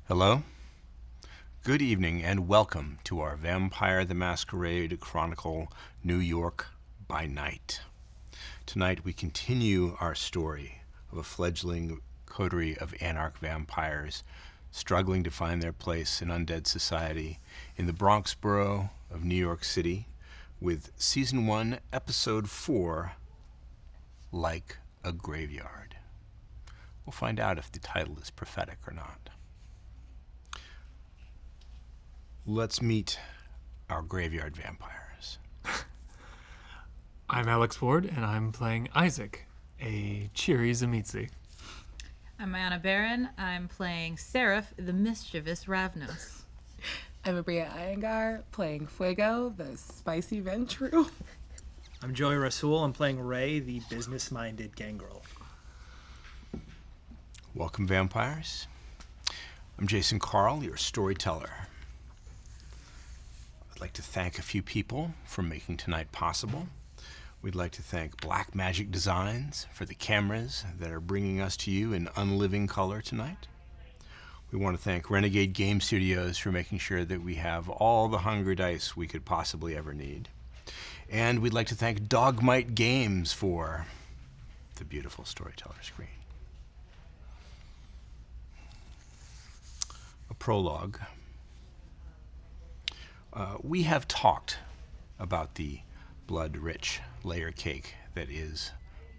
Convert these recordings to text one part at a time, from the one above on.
Hello, good evening, and welcome to our Vampire the Masquerade Chronicle New York by Night. Tonight we continue our story of a fledgling coterie of Anarch vampires struggling to find their place in undead society in the Bronx borough of New York City with Season 1, Episode 4, Like a Graveyard. We'll find out if the title is prophetic or not. Let's meet our graveyard vampires. I'm Alex Ward, and I'm playing Isaac, a cheery Tzimisce. I'm Mayanna Berrin. I'm playing Serif, the mischievous Ravnos. I'm Aabria Iyengar, playing Fuego, the spicy Ventrue. I'm Joey Rassool. I'm playing Ray, the business-minded Gangrel. Welcome, vampires. I'm Jason Carl, your storyteller. I'd like to thank a few people for making tonight possible. We'd like to thank Black Magic Designs for the cameras that are bringing us to you in unliving color tonight. We want to thank Renegade Game Studios for making sure that we have all the hunger dice we could possibly ever need. And we'd like to thank Dogmite Games for the beautiful Storyteller screen. A prologue. We have talked about the blood-rich layer cake that is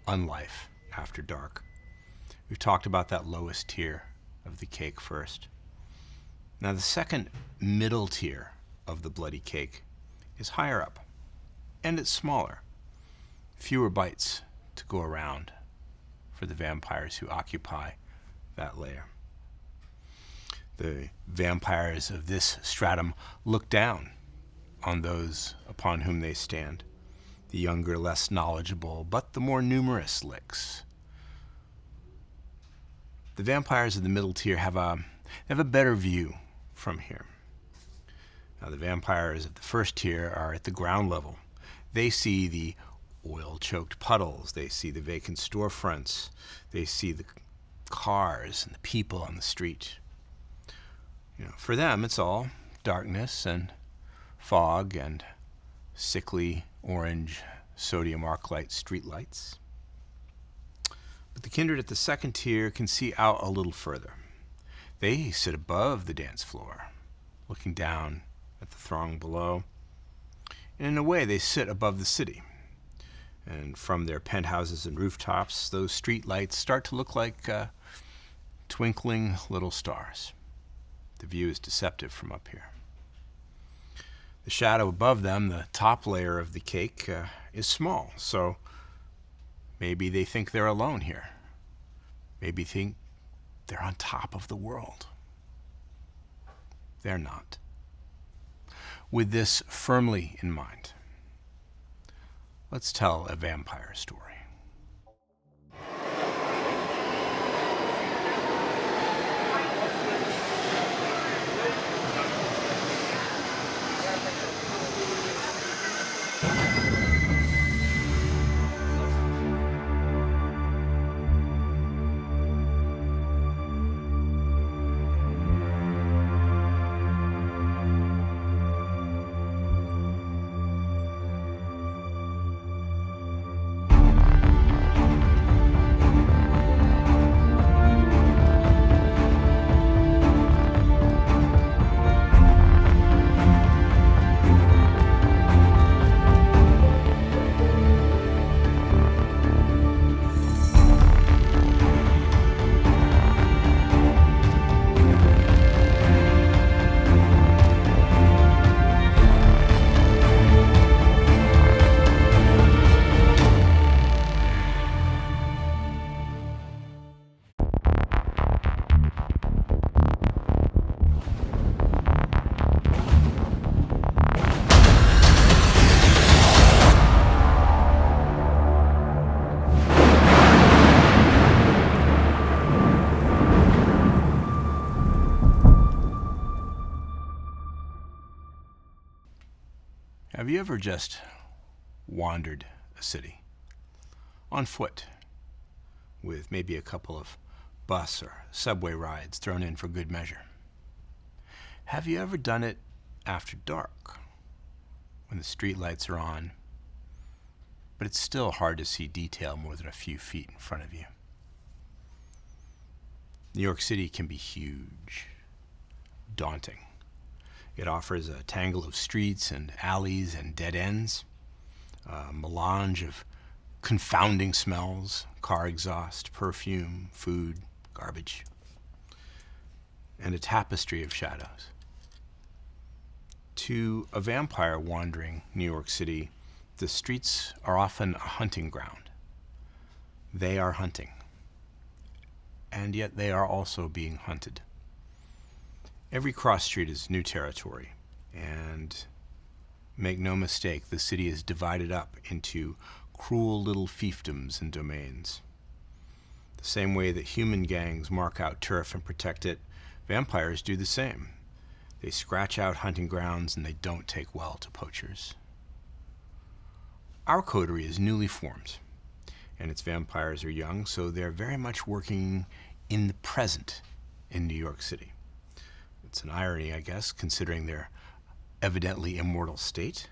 unlife after dark. We've talked about that lowest tier of the cake first. Now the second middle tier of the bloody cake is higher up, and it's smaller. Fewer bites to go around for the vampires who occupy that layer. The vampires of this stratum look down on those upon whom they stand, the younger, less knowledgeable, but the more numerous licks. The vampires of the middle tier have a better view from here. Now, the vampires of the first tier are at the ground level. They see the oil-choked puddles, they see the vacant storefronts, they see the cars and the people on the street. For them, it's all darkness and fog and sickly orange sodium arc-light streetlights. But the kindred at the second tier can see out a little further. They sit above the dance floor, looking down at the throng below. And in a way, they sit above the city. And from their penthouses and rooftops, those streetlights start to look like twinkling little stars. The view is deceptive from up here. The shadow above them, the top layer of the cake, is small, so maybe they think they're alone here. Maybe think they're on top of the world. They're not. With this firmly in mind, let's tell a vampire story. Have you ever just wandered a city on foot with maybe a couple of bus or subway rides thrown in for good measure? Have you ever done it after dark, when the street lights are on, but it's still hard to see detail more than a few feet in front of you? New York City can be huge, daunting. It offers a tangle of streets and alleys and dead ends, a melange of confounding smells, car exhaust, perfume, food, garbage, and a tapestry of shadows. To a vampire wandering New York City, the streets are often a hunting ground. They are hunting, and yet they are also being hunted. Every cross street is new territory, and make no mistake, the city is divided up into cruel little fiefdoms and domains. The same way that human gangs mark out turf and protect it, vampires do the same. They scratch out hunting grounds and they don't take well to poachers. Our coterie is newly formed, and its vampires are young, so they're very much working in the present in New York City. It's an irony, I guess, considering their evidently immortal state,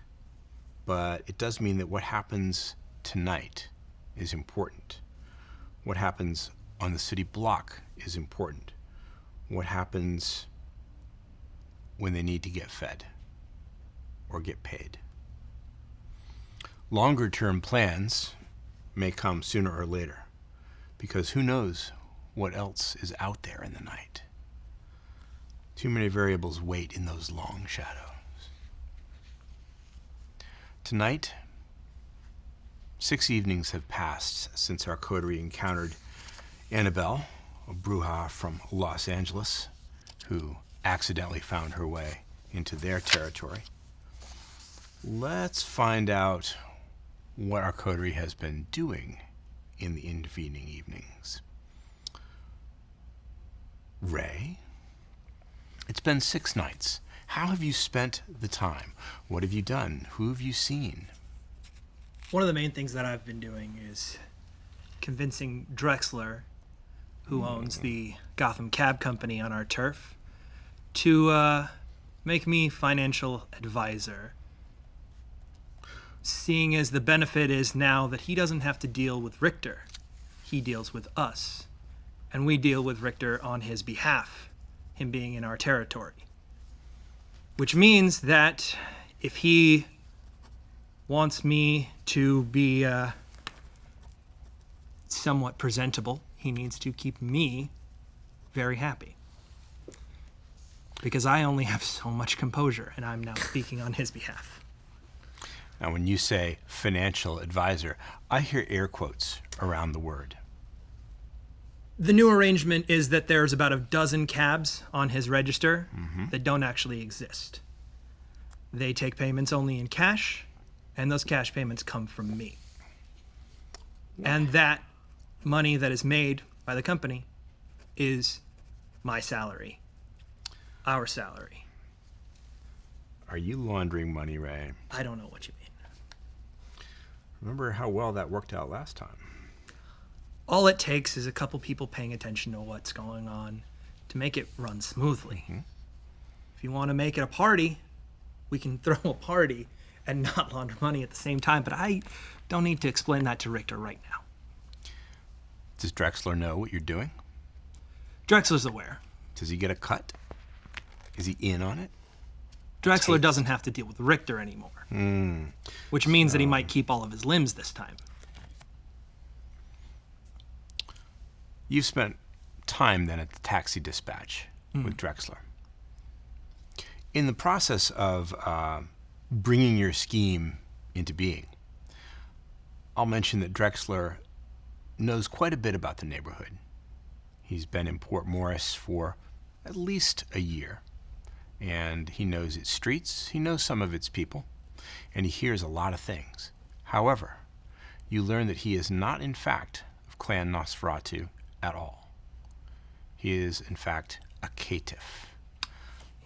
but it does mean that what happens tonight is important. What happens on the city block is important. What happens when they need to get fed or get paid. Longer term plans may come sooner or later, because who knows what else is out there in the night. Too many variables wait in those long shadows. Tonight, 6 evenings have passed since our coterie encountered Annabelle, a bruja from Los Angeles, who accidentally found her way into their territory. Let's find out what our coterie has been doing in the intervening evenings. Ray, it's been 6 nights. How have you spent the time? What have you done? Who have you seen? One of the main things that I've been doing is convincing Drexler, who owns the Gotham Cab Company on our turf, to make me financial advisor. Seeing as the benefit is now that he doesn't have to deal with Richter. He deals with us. And we deal with Richter on his behalf, him being in our territory. Which means that if he wants me to be somewhat presentable, he needs to keep me very happy. Because I only have so much composure, and I'm now speaking on his behalf. Now, when you say financial advisor, I hear air quotes around the word. The new arrangement is that there's about a dozen cabs on his register that don't actually exist. They take payments only in cash, and those cash payments come from me. And that money that is made by the company is my salary, our salary. Are you laundering money, Ray? I don't know what you mean. Remember how well that worked out last time. All it takes is a couple people paying attention to what's going on to make it run smoothly. If you want to make it a party, we can throw a party and not launder money at the same time, but I don't need to explain that to Richter right now. Does Drexler know what you're doing? Drexler's aware. Does he get a cut? Is he in on it? Drexler doesn't have to deal with Richter anymore, which means that he might keep all of his limbs this time. You've spent time then at the taxi dispatch with Drexler. In the process of bringing your scheme into being, I'll mention that Drexler knows quite a bit about the neighborhood. He's been in Port Morris for at least a year, and he knows its streets, he knows some of its people, and he hears a lot of things. However, you learn that he is not, in fact, of Clan Nosferatu at all. He is, in fact, a caitiff,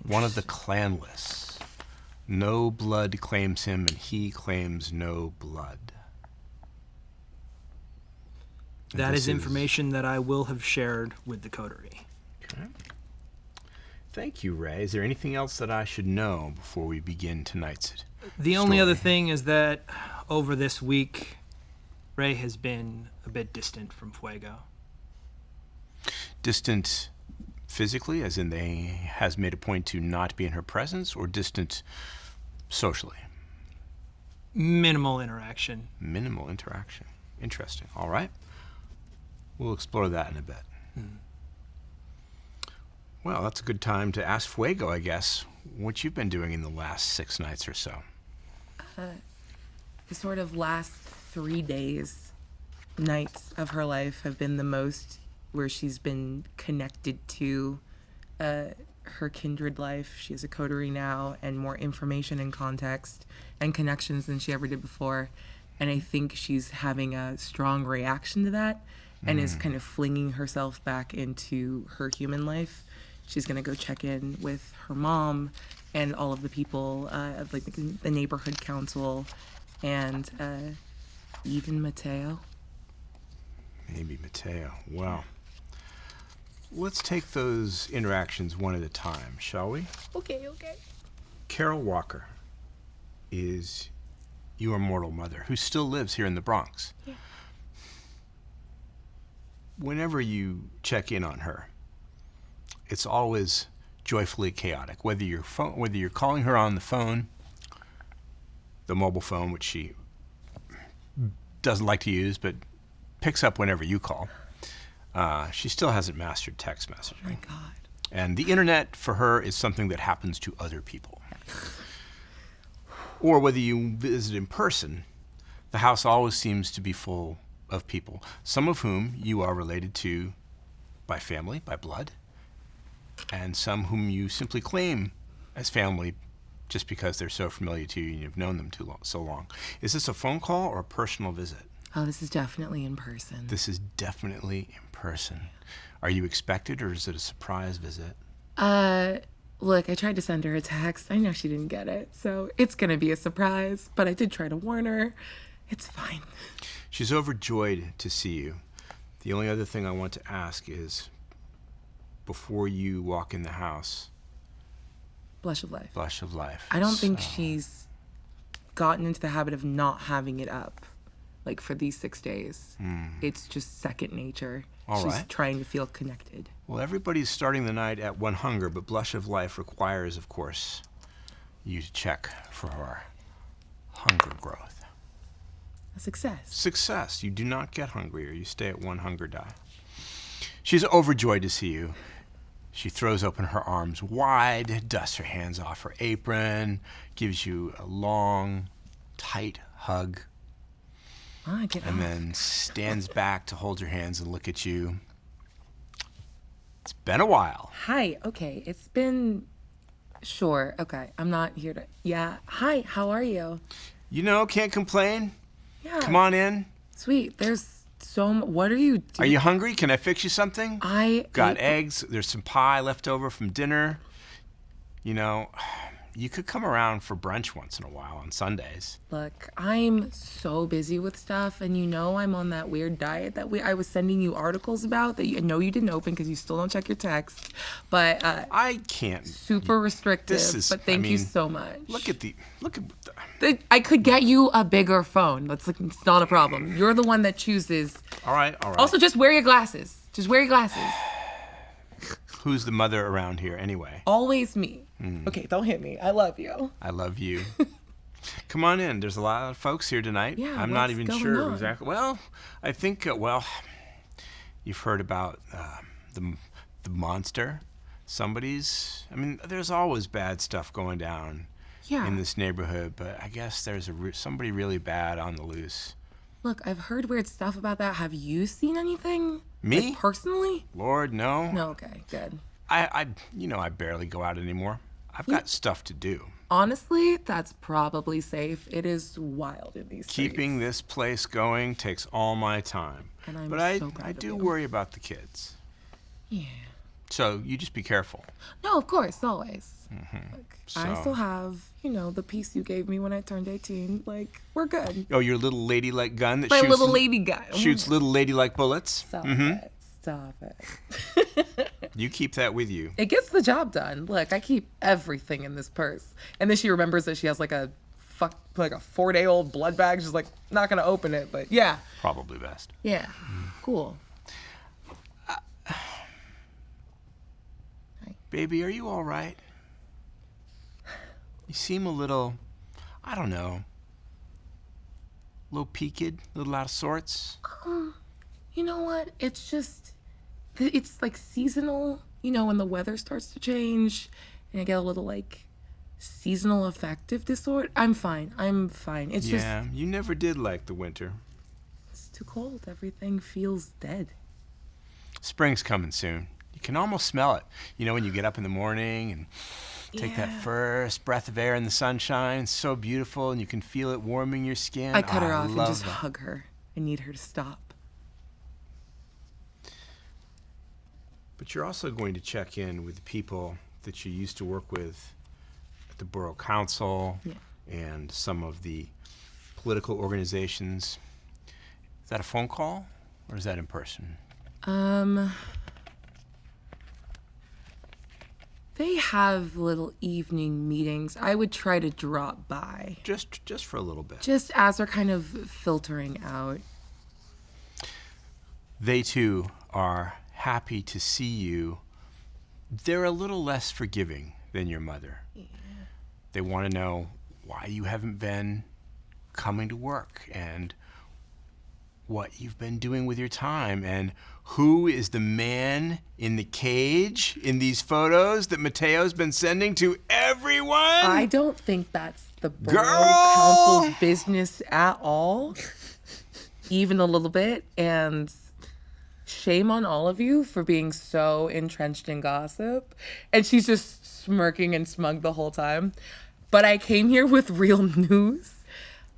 one of the clanless. No blood claims him, and he claims no blood. That is information that I will have shared with the coterie. Okay. Thank you, Ray. Is there anything else that I should know before we begin tonight's The only story? other thing is that over this week, Ray has been a bit distant from Fuego. Distant physically, as in has made a point to not be in her presence, or distant socially? Minimal interaction. Minimal interaction. Interesting. All right. We'll explore that in a bit. Well, that's a good time to ask Fuego, I guess, what you've been doing in the last 6 nights or so. The sort of last 3 nights of her life have been the most where she's been connected to her kindred life. She has a coterie now and more information and context and connections than she ever did before. And I think she's having a strong reaction to that and is kind of flinging herself back into her human life. She's going to go check in with her mom and all of the people of like the neighborhood council and even Mateo. Maybe Mateo. Well, let's take those interactions one at a time, shall we? Okay. Carol Walker is your mortal mother, who still lives here in the Bronx. Yeah. Whenever you check in on her, it's always joyfully chaotic. Whether you're calling her on the phone, the mobile phone, which she doesn't like to use, but picks up whenever you call. She still hasn't mastered text messaging. Oh my God. And the internet for her is something that happens to other people. Or whether you visit in person, the house always seems to be full of people, some of whom you are related to by family, by blood, and some whom you simply claim as family just because they're so familiar to you and you've known them so long. Is this a phone call or a personal visit? Oh, this is definitely in person. This is definitely in person. Are you expected, or is it a surprise visit? Look, I tried to send her a text. I know she didn't get it, so it's gonna be a surprise, but I did try to warn her. It's fine. She's overjoyed to see you. The only other thing I want to ask is, before you walk in the house, Blush of life. blush of life. I don't think she's gotten into the habit of not having it up, like for these 6 days. It's just second nature. All She's right. trying to feel connected. Well, everybody's starting the night at 1 hunger, but blush of life requires, of course, you to check for her hunger growth. A success. Success. You do not get hungrier. You stay at 1 hunger die. She's overjoyed to see you. She throws open her arms wide, dusts her hands off her apron, gives you a long, tight hug, Get and off. then stands back to hold your hands and look at you. It's been a while. Hi, okay, it's been... Sure, okay, I'm not here to... Yeah, hi, how are you? You know, can't complain. Yeah. Come on in. Sweet, there's so What are you doing? Are you hungry? Can I fix you something? I Got ate- eggs. There's some pie left over from dinner. You know, you could come around for brunch once in a while on Sundays. Look, I'm so busy with stuff, and you know I'm on that weird diet that I was sending you articles about that I know you didn't open because you still don't check your text, but I can't. super restrictive. But thank you so much. Look at the. I could get you a bigger phone. That's like, it's not a problem. You're the one that chooses. All right. Also, just wear your glasses. Just wear your glasses. Who's the mother around here anyway? Always me. Okay, don't hit me. I love you. I love you. Come on in. There's a lot of folks here tonight. Yeah, I'm not what's even going sure on? exactly. Well, I think, you've heard about the monster. There's always bad stuff going down Yeah. in this neighborhood, but I guess there's somebody really bad on the loose. Look, I've heard weird stuff about that. Have you seen anything? Me? Like, personally? Lord, no. No, okay, good. I barely go out anymore. I've got stuff to do. Honestly, that's probably safe. It is wild in these Keeping streets. this place going takes all my time. And I'm But I so proud of do you. worry about the kids. Yeah. So you just be careful. No, of course, always. Like, I So- still have, the piece you gave me when I turned 18. Like, we're good. Oh, your little ladylike gun that My shoots little lady guy. shoots little ladylike bullets. Stop it. Stop it. You keep that with you. It gets the job done. Look, I keep everything in this purse. And then she remembers that she has like a 4-day-old blood bag. She's like, not gonna open it, but yeah. Probably best. Yeah. Cool. Baby, are you all right? You seem a little, I don't know, a little peaked, a little out of sorts. You know what? It's just, it's like seasonal, you know, when the weather starts to change and I get a little like seasonal affective disorder. I'm fine. It's just, Yeah, you never did like the winter. it's too cold. Everything feels dead. Spring's coming soon. You can almost smell it. You know, when you get up in the morning and take that Yeah. first breath of air in the sunshine, it's so beautiful, and you can feel it warming your skin. I cut her I off and love just that. hug her. I need her to stop. But you're also going to check in with the people that you used to work with at the Borough Council and some of the political organizations. Is that a phone call or is that in person? They have little evening meetings. I would try to drop by. Just for a little bit. Just as they're kind of filtering out. They too are happy to see you. They're a little less forgiving than your mother. Yeah. They want to know why you haven't been coming to work and what you've been doing with your time and who is the man in the cage in these photos that Mateo's been sending to everyone. I don't think that's the Borough Girl! Council's business at all. Even a little bit. And shame on all of you for being so entrenched in gossip. And she's just smirking and smug the whole time. But I came here with real news.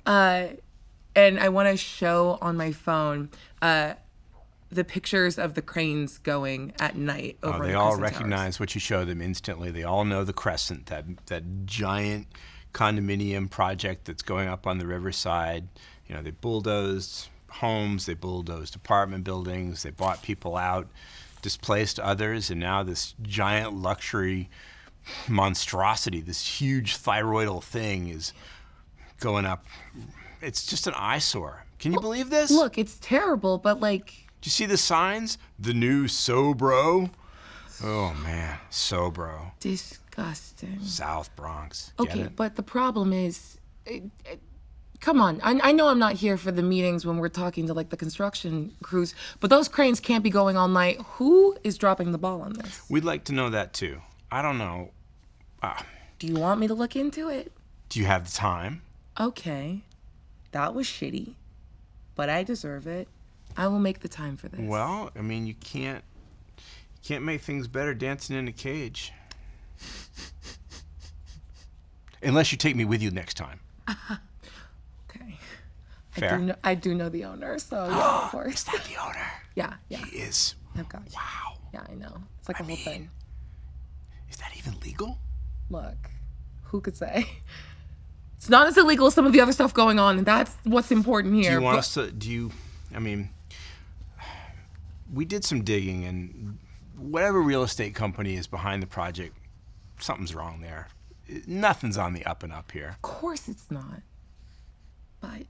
And I want to show on my phone the pictures of the cranes going at night over Oh, in they the all Crescent recognize Towers. what you show them instantly. They all know the Crescent, that giant condominium project that's going up on the riverside. You know, they bulldozed homes, they bulldozed apartment buildings, they bought people out, displaced others, and now this giant luxury monstrosity, this huge thyroidal thing is going up. It's just an eyesore. Can you believe this? Look, it's terrible, but like... Do you see the signs? The new Sobro. Oh man, Sobro. Disgusting. South Bronx. Get Okay, it? but the problem is... come on, I know I'm not here for the meetings when we're talking to like the construction crews, but those cranes can't be going all night. Who is dropping the ball on this? We'd like to know that too. I don't know. Do you want me to look into it? Do you have the time? Okay, that was shitty, but I deserve it. I will make the time for this. Well, I mean, you can't make things better dancing in a cage. Unless you take me with you next time. Okay. Fair. I do know the owner, so yeah, of course. Is that the owner? Yeah. He is. I've got you. Wow. Yeah, I know. It's like a whole thing. Is that even legal? Look, who could say? It's not as illegal as some of the other stuff going on, and that's what's important here. Do you want but- us to, we did some digging, and whatever real estate company is behind the project, something's wrong there. Nothing's on the up and up here. Of course it's not. But,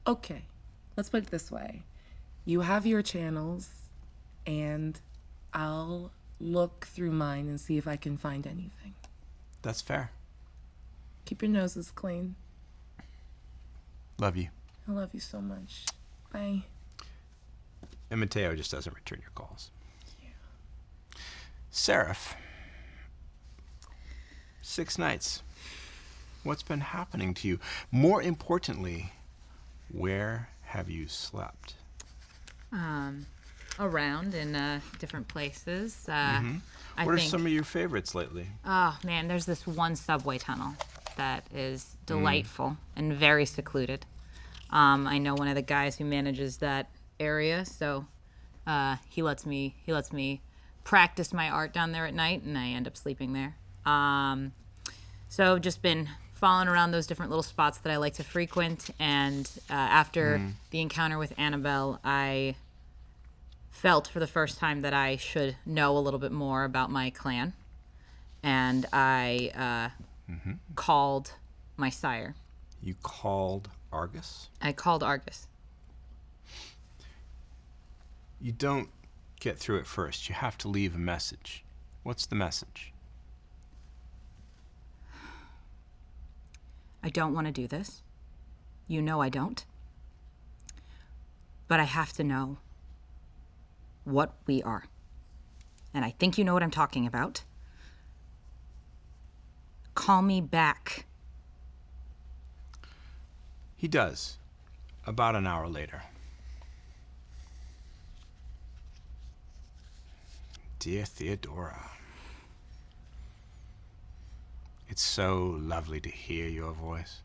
okay, let's put it this way. You have your channels, and I'll look through mine and see if I can find anything. That's fair. Keep your noses clean. Love you. I love you so much. Bye. And Mateo just doesn't return your calls. Yeah. Serif. 6 nights. What's been happening to you? More importantly, where have you slept? Around in different places. What I are think. some of your favorites lately? Oh man, there's this one subway tunnel that is delightful and very secluded. I know one of the guys who manages that area, so he lets me practice my art down there at night, and I end up sleeping there. So just been following around those different little spots that I like to frequent, and after the encounter with Annabelle, I felt for the first time that I should know a little bit more about my clan. And I called my sire. You called Argus? I called Argus. You don't get through it first. You have to leave a message. What's the message? I don't want to do this. You know I don't. But I have to know what we are. And I think you know what I'm talking about. Call me back. He does. About an hour later. Dear Theodora, it's so lovely to hear your voice.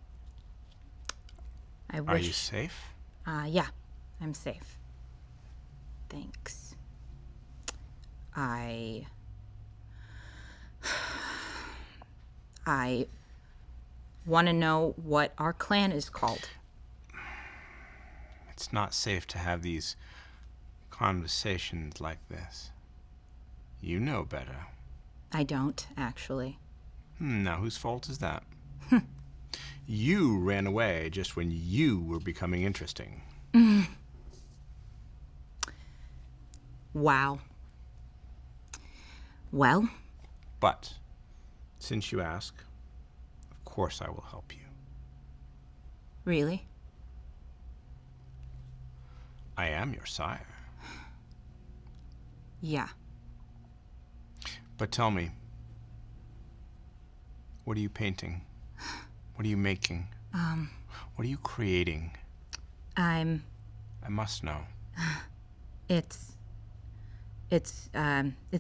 I wish. Are you safe? Yeah, I'm safe. Thanks. I want to know what our clan is called. It's not safe to have these conversations like this. You know better. I don't, actually. Now, whose fault is that? You ran away just when you were becoming interesting. Wow. Well, But, since you ask, of course I will help you. really? I am your sire. Yeah. But tell me, what are you painting? What are you making? What are you creating? I must know. It's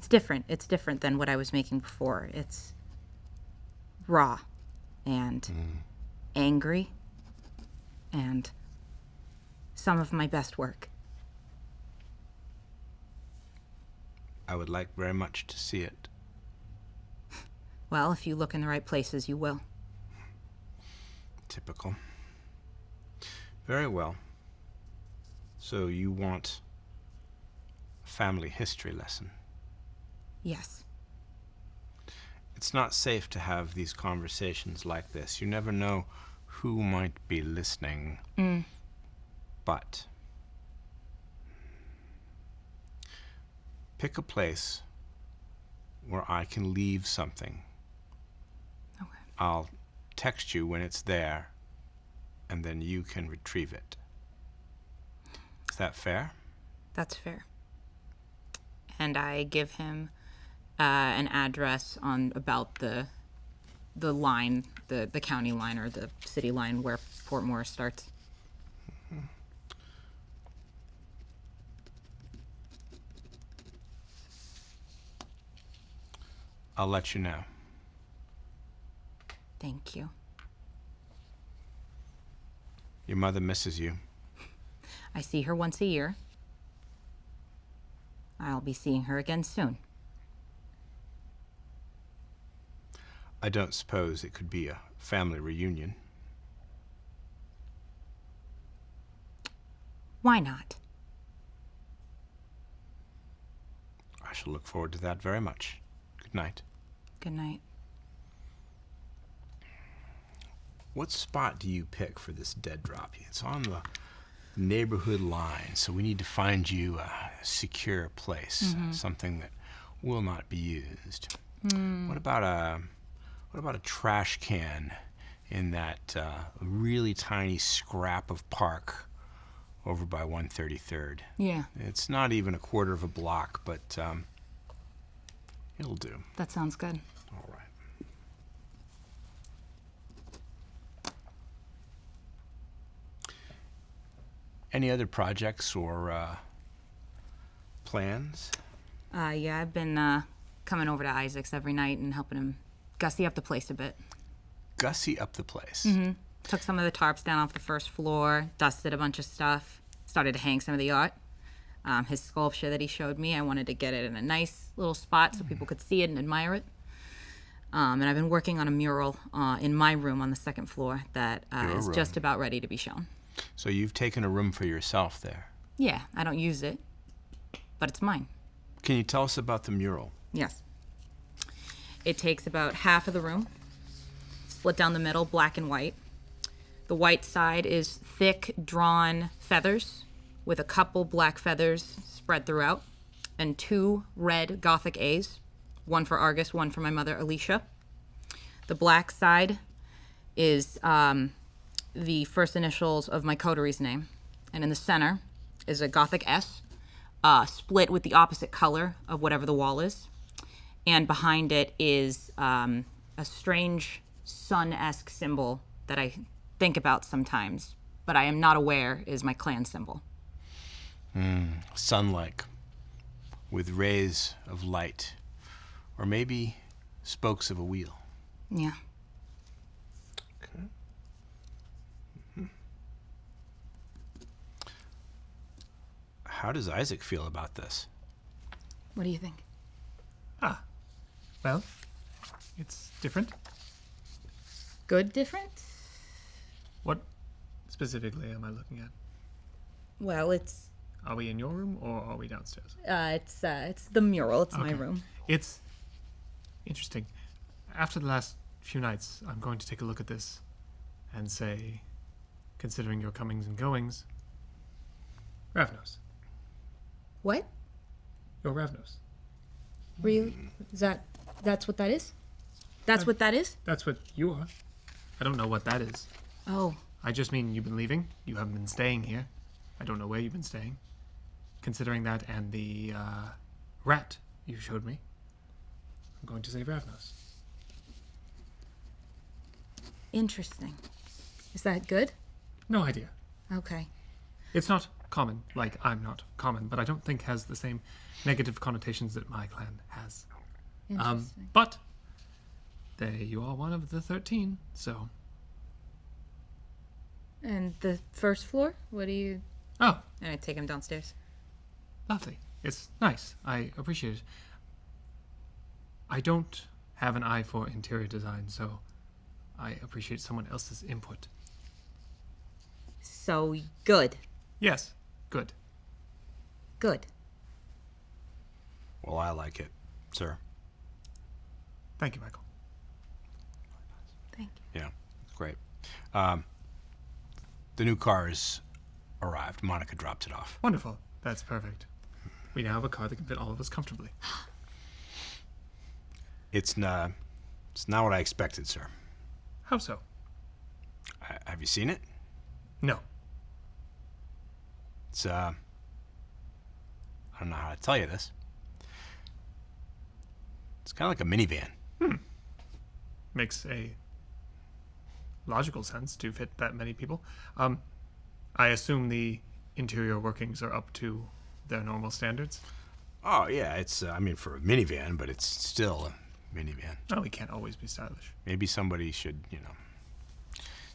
different. It's different than what I was making before. It's raw and angry and some of my best work. I would like very much to see it. Well, if you look in the right places, you will. Typical. Very well. So you want a family history lesson? Yes. It's not safe to have these conversations like this. You never know who might be listening. But pick a place where I can leave something. Okay. I'll text you when it's there, and then you can retrieve it. Is that fair? That's fair. And I give him an address on about the line, the county line or the city line where Port Morris starts. I'll let you know. Thank you. Your mother misses you. I see her once a year. I'll be seeing her again soon. I don't suppose it could be a family reunion. Why not? I shall look forward to that very much. Good night. Good night. What spot do you pick for this dead drop? It's on the neighborhood line, so we need to find you a secure place, something that will not be used. What about a trash can in that really tiny scrap of park over by 133rd? Yeah, It's not even a quarter of a block, but it'll do. that sounds good. All right. Any other projects or plans? Yeah, I've been coming over to Isaac's every night and helping him gussy up the place a bit. Gussy up the place. Took some of the tarps down off the first floor, dusted a bunch of stuff, started to hang some of the art. His sculpture that he showed me, I wanted to get it in a nice little spot so people could see it and admire it. And I've been working on a mural in my room on the second floor that Your is room. just about ready to be shown. So you've taken a room for yourself there. Yeah, I don't use it. but it's mine. Can you tell us about the mural? Yes. It takes about half of the room, split down the middle, black and white. The white side is thick, drawn feathers with a couple black feathers spread throughout, and 2 red Gothic A's, one for Argus, one for my mother, Alicia. The black side is the first initials of my coterie's name, and in the center is a Gothic S, split with the opposite color of whatever the wall is. And behind it is a strange sun-esque symbol that I think about sometimes, but I am not aware is my clan symbol. Sun-like, with rays of light, or maybe spokes of a wheel. Yeah. Okay. How does Isaac feel about this? What do you think? Well, it's different. Good different? What specifically am I looking at? Well, it's Are we in your room or are we downstairs? it's the mural. It's my Okay. room. It's interesting. After the last few nights, I'm going to take a look at this and say, considering your comings and goings, Ravnos. What? You're Ravnos. Really? That's what that is? That's what that is? That's what you are. I don't know what that is. Oh, I just mean you've been leaving. You haven't been staying here. I don't know where you've been staying. Considering that and the rat you showed me, I'm going to say Ravnos. interesting. Is that good? No idea. Okay. It's not common, like I'm not common, but I don't think has the same negative connotations that my clan has. Interesting. But you are one of the 13, so. And the first floor? What do you... Oh, And I take him downstairs. lovely. It's nice. I appreciate it. I don't have an eye for interior design, so I appreciate someone else's input. So, good. Yes, good. Good. Well, I like it, sir. Thank you, Michael. Thank you. Yeah, great. The new car has arrived. Monica dropped it off. Wonderful. That's perfect. We now have a car that can fit all of us comfortably. It's not what I expected, sir. How so? Have you seen it? No. It's I don't know how to tell you this. It's kind of like a minivan. Makes a logical sense to fit that many people. I assume the interior workings are up to their normal standards. Oh yeah, it's I mean for a minivan, but it's still a minivan. Oh, we can't always be stylish. Maybe somebody should,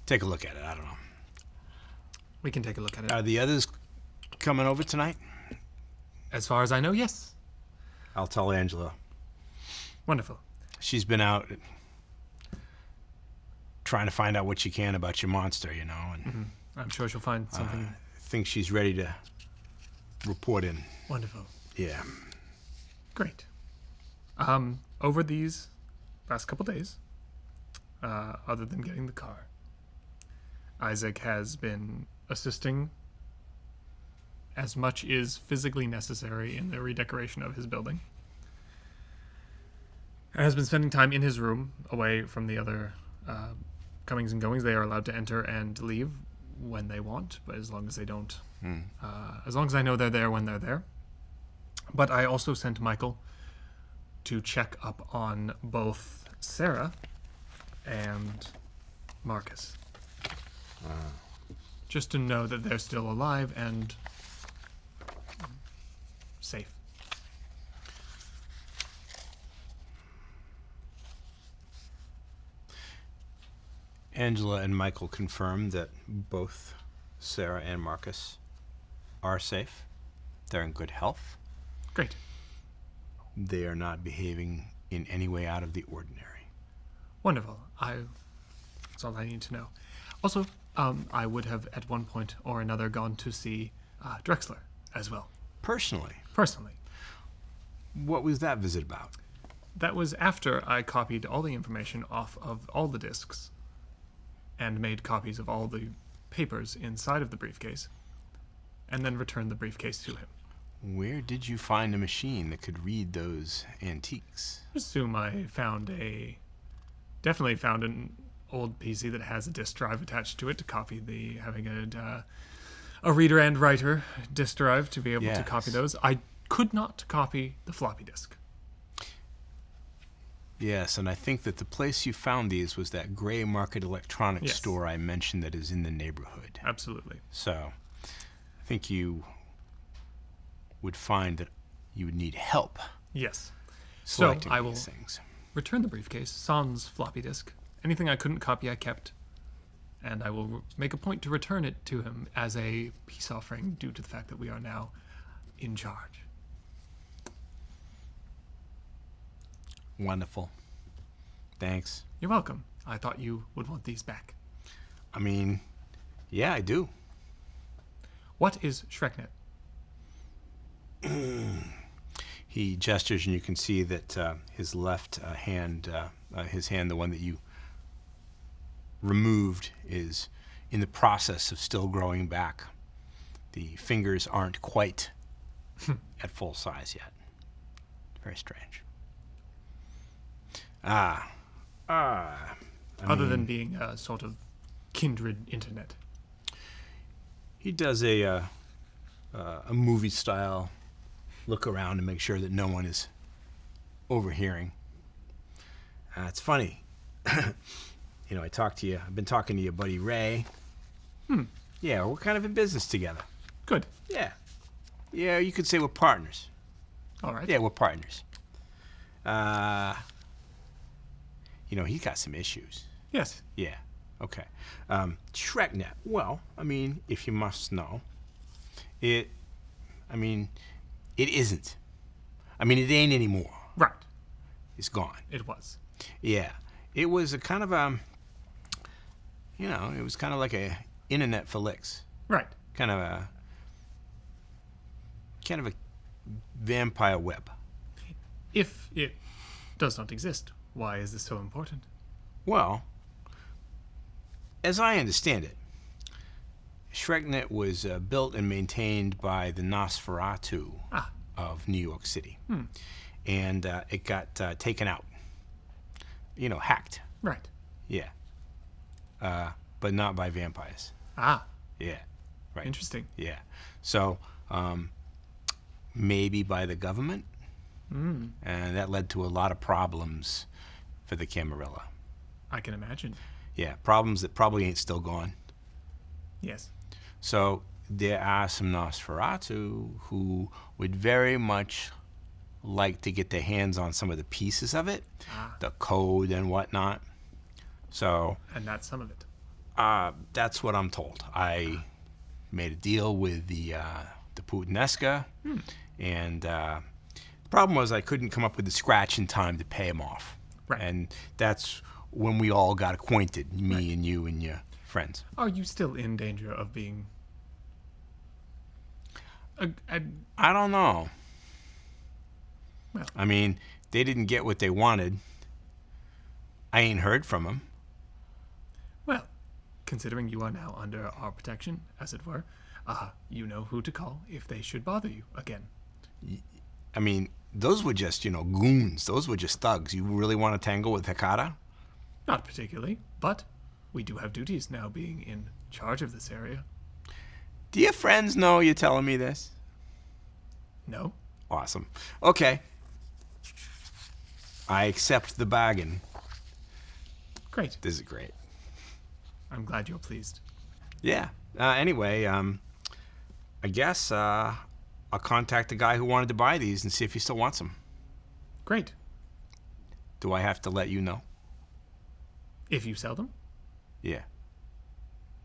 take a look at it. I don't know. We can take a look at it. Are the others coming over tonight? As far as I know, yes. I'll tell Angela. Wonderful. She's been out trying to find out what she can about your monster, and I'm sure she'll find something I think she's ready to report in. wonderful. Yeah. Great. Over these last couple days, other than getting the car, Isaac has been assisting as much is physically necessary in the redecoration of his building. And has been spending time in his room, away from the other comings and goings. They are allowed to enter and leave when they want, but as long as they don't, as long as I know they're there when they're there. But I also sent Michael to check up on both Sarah and Marcus. Just to know that they're still alive and safe. Angela and Michael confirm that both Sarah and Marcus are safe. They're in good health. Great. They are not behaving in any way out of the ordinary. Wonderful. That's all I need to know. Also, I would have at one point or another gone to see Drexler as well. Personally? Personally. What was that visit about? That was after I copied all the information off of all the discs and made copies of all the papers inside of the briefcase, and then returned the briefcase to him. Where did you find a machine that could read those antiques? I assume I definitely found an old PC that has a disk drive attached to it to copy having a reader and writer disk drive to be able to copy those. I could not copy the floppy disk. Yes, and I think that the place you found these was that gray market electronics store I mentioned that is in the neighborhood. Absolutely. So, I think you would find that you would need help Yes. So selecting I will these things. return the briefcase, sans floppy disk. Anything I couldn't copy, I kept. And I will make a point to return it to him as a peace offering due to the fact that we are now in charge. Wonderful. Thanks. You're welcome. I thought you would want these back. I mean, yeah, I do. What is Shreknet? He gestures, and you can see that his left hand, his hand, the one that you removed, is in the process of still growing back. The fingers aren't quite at full size yet. Very strange. Other than being a sort of kindred internet. He does a movie-style look around to make sure that no one is overhearing. It's funny. You know, I've been talking to your buddy Ray. Yeah, we're kind of in business together. Good. Yeah. Yeah, you could say we're partners. All right. Yeah, we're partners. You know, he's got some issues. Yes. Yeah. Okay. Shreknet. Well, I mean, if you must know, it isn't. I mean, it ain't anymore. Right. It's gone. It was. Yeah. It was a kind of it was kind of like a internet for licks. Right. Kind of a vampire web. If it does not exist, why is this so important? Well, as I understand it, Shreknet was built and maintained by the Nosferatu of New York City. And it got taken out. You know, hacked. Right. Yeah. But not by vampires. Ah. Yeah. Right. Interesting. Yeah. So, maybe by the government. And that led to a lot of problems for the Camarilla. I can imagine. Yeah, problems that probably ain't still gone. Yes. So there are some Nosferatu who would very much like to get their hands on some of the pieces of it, the code and whatnot. So, And that's some of it. that's what I'm told. I made a deal with the Putinesca, and the problem was I couldn't come up with the scratch in time to pay him off. Right. And that's when we all got acquainted, me and you and your friends. Are you still in danger of being... I don't know. Well. I mean, they didn't get what they wanted. I ain't heard from them. Well, considering you are now under our protection, as it were, you know who to call if they should bother you again. I mean, those were just, goons. Those were just thugs. You really want to tangle with Hecata? Not particularly, but we do have duties now being in charge of this area. Do your friends know you're telling me this? No? Awesome. Okay. I accept the bargain. Great. This is great. I'm glad you're pleased. Yeah. Anyway, I guess I'll contact the guy who wanted to buy these and see if he still wants them. Great. Do I have to let you know? If you sell them? Yeah.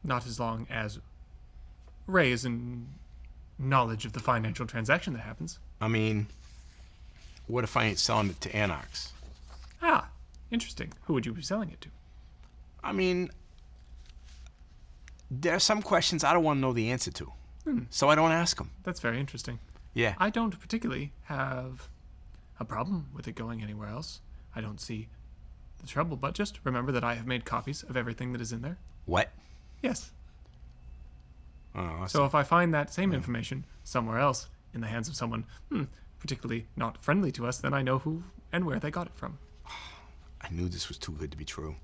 Not as long as Ray is in knowledge of the financial transaction that happens. I mean, what if I ain't selling it to Anarchs? Ah, interesting. Who would you be selling it to? I mean, there are some questions I don't want to know the answer to, so I don't ask them. That's very interesting. Yeah. I don't particularly have a problem with it going anywhere else. I don't see the trouble, but just remember that I have made copies of everything that is in there. What? Yes. Oh, So if I find that same information somewhere else in the hands of someone particularly not friendly to us, then I know who and where they got it from. I knew this was too good to be true.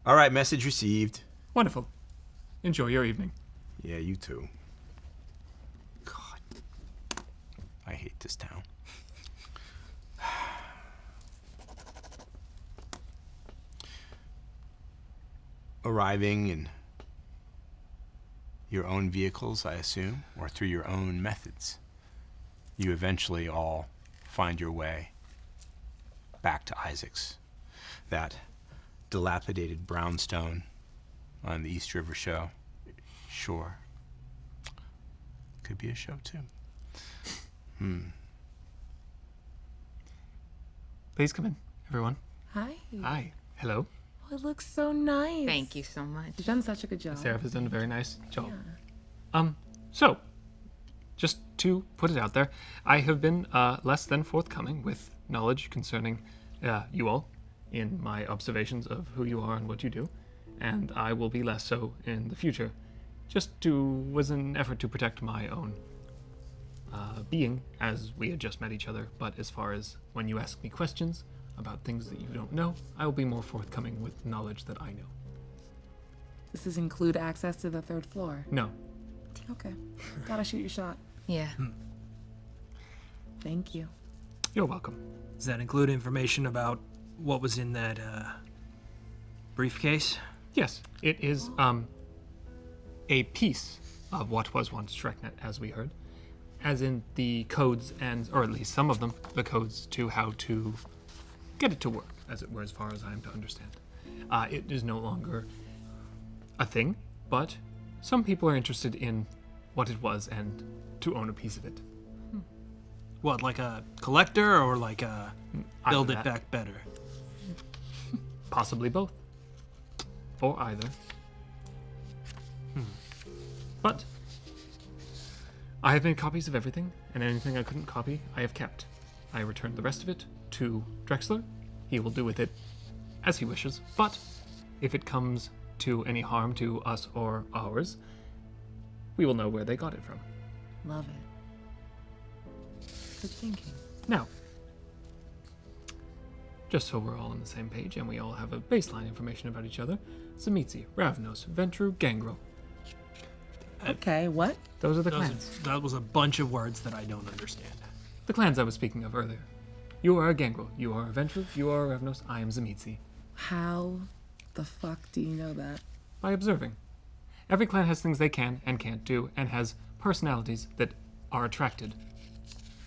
All right, message received. Wonderful. Enjoy your evening. Yeah, you too. God, I hate this town. Arriving in your own vehicles, I assume, or through your own methods, you eventually all find your way back to Isaac's, that dilapidated brownstone on the East River shore. Could be a show too. Please come in, everyone. Hi. Hi. Hello. Oh, it looks so nice. Thank you so much. You've done such a good job. Serif has done a very nice job. Yeah. So, just to put it out there, I have been less than forthcoming with knowledge concerning you all in my observations of who you are and what you do, and I will be less so in the future. Was an effort to protect my own being, as we had just met each other, but as far as when you ask me questions about things that you don't know, I will be more forthcoming with knowledge that I know. Does this include access to the 3rd floor? No. Okay. Gotta shoot your shot. Yeah. Thank you. You're welcome. Does that include information about what was in that briefcase? Yes, it is a piece of what was once Shreknet, as we heard, as in the codes or at least some of them, the codes to how to get it to work, as it were, as far as I am to understand. It is no longer a thing, but some people are interested in what it was and to own a piece of it. What, like a collector or like a build Either it that. back better? Possibly both. Or either. But I have made copies of everything, and anything I couldn't copy, I have kept. I returned the rest of it to Drexler. He will do with it as he wishes, but if it comes to any harm to us or ours, we will know where they got it from. Love it. Good thinking. Now, just so we're all on the same page and we all have a baseline information about each other, Tzimisce, Ravnos, Ventrue, Gangrel. Okay, what? Those are the clans. That was a bunch of words that I don't understand. The clans I was speaking of earlier. You are a Gangrel, you are a Ventrue, you are a Ravnos, I am Tzimisce. How the fuck do you know that? By observing. Every clan has things they can and can't do, and has personalities that are attracted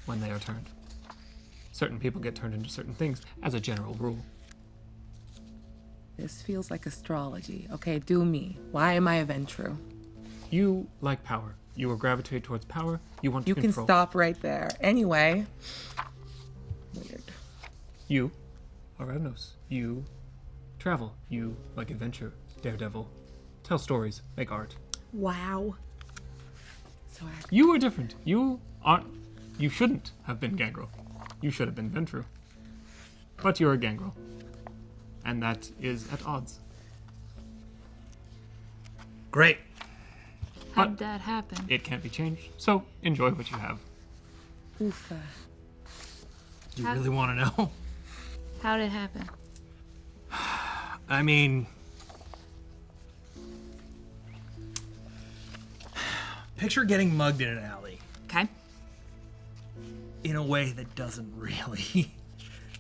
when they are turned. Certain people get turned into certain things, as a general rule. This feels like astrology. Okay, do me. Why am I a Ventrue? You like power. You will gravitate towards power. You want to You can control. stop right there. Anyway. Weird. You are Ravnos. You travel. You like adventure, daredevil, tell stories, make art. Wow. So You are different. You shouldn't have been Gangrel. You should have been Ventrue. But you're a Gangrel. And that is at odds. Great. How'd that happen? It can't be changed. So enjoy what you have. Oofa. Do you really want to know? How'd it happen? I mean, picture getting mugged in an alley Okay. in a way that doesn't really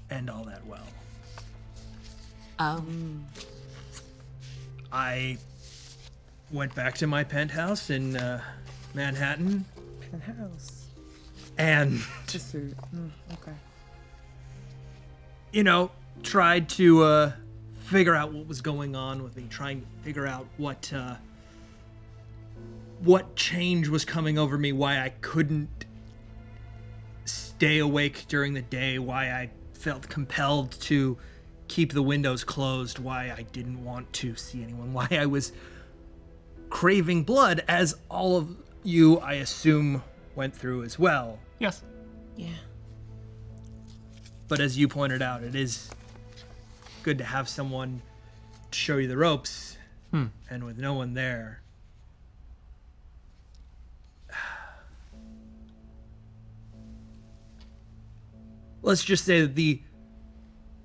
end all that well. Oh. I went back to my penthouse in Manhattan Penthouse. and, Just okay. tried to figure out what was going on with me, trying to figure out what change was coming over me, why I couldn't stay awake during the day, why I felt compelled to keep the windows closed, why I didn't want to see anyone, why I was craving blood, as all of you, I assume, went through as well. Yes. Yeah. But as you pointed out, it is good to have someone to show you the ropes. And with no one there, let's just say that the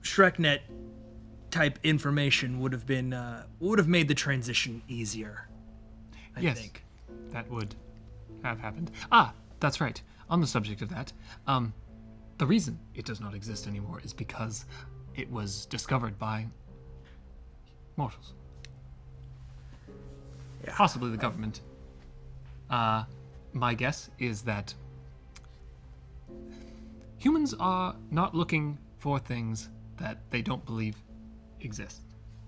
ShrekNet type information would have made the transition easier. I think. That would have happened. That's right. On the subject of that, the reason it does not exist anymore is because it was discovered by mortals. Yeah. Possibly the government. My guess is that humans are not looking for things that they don't believe exist.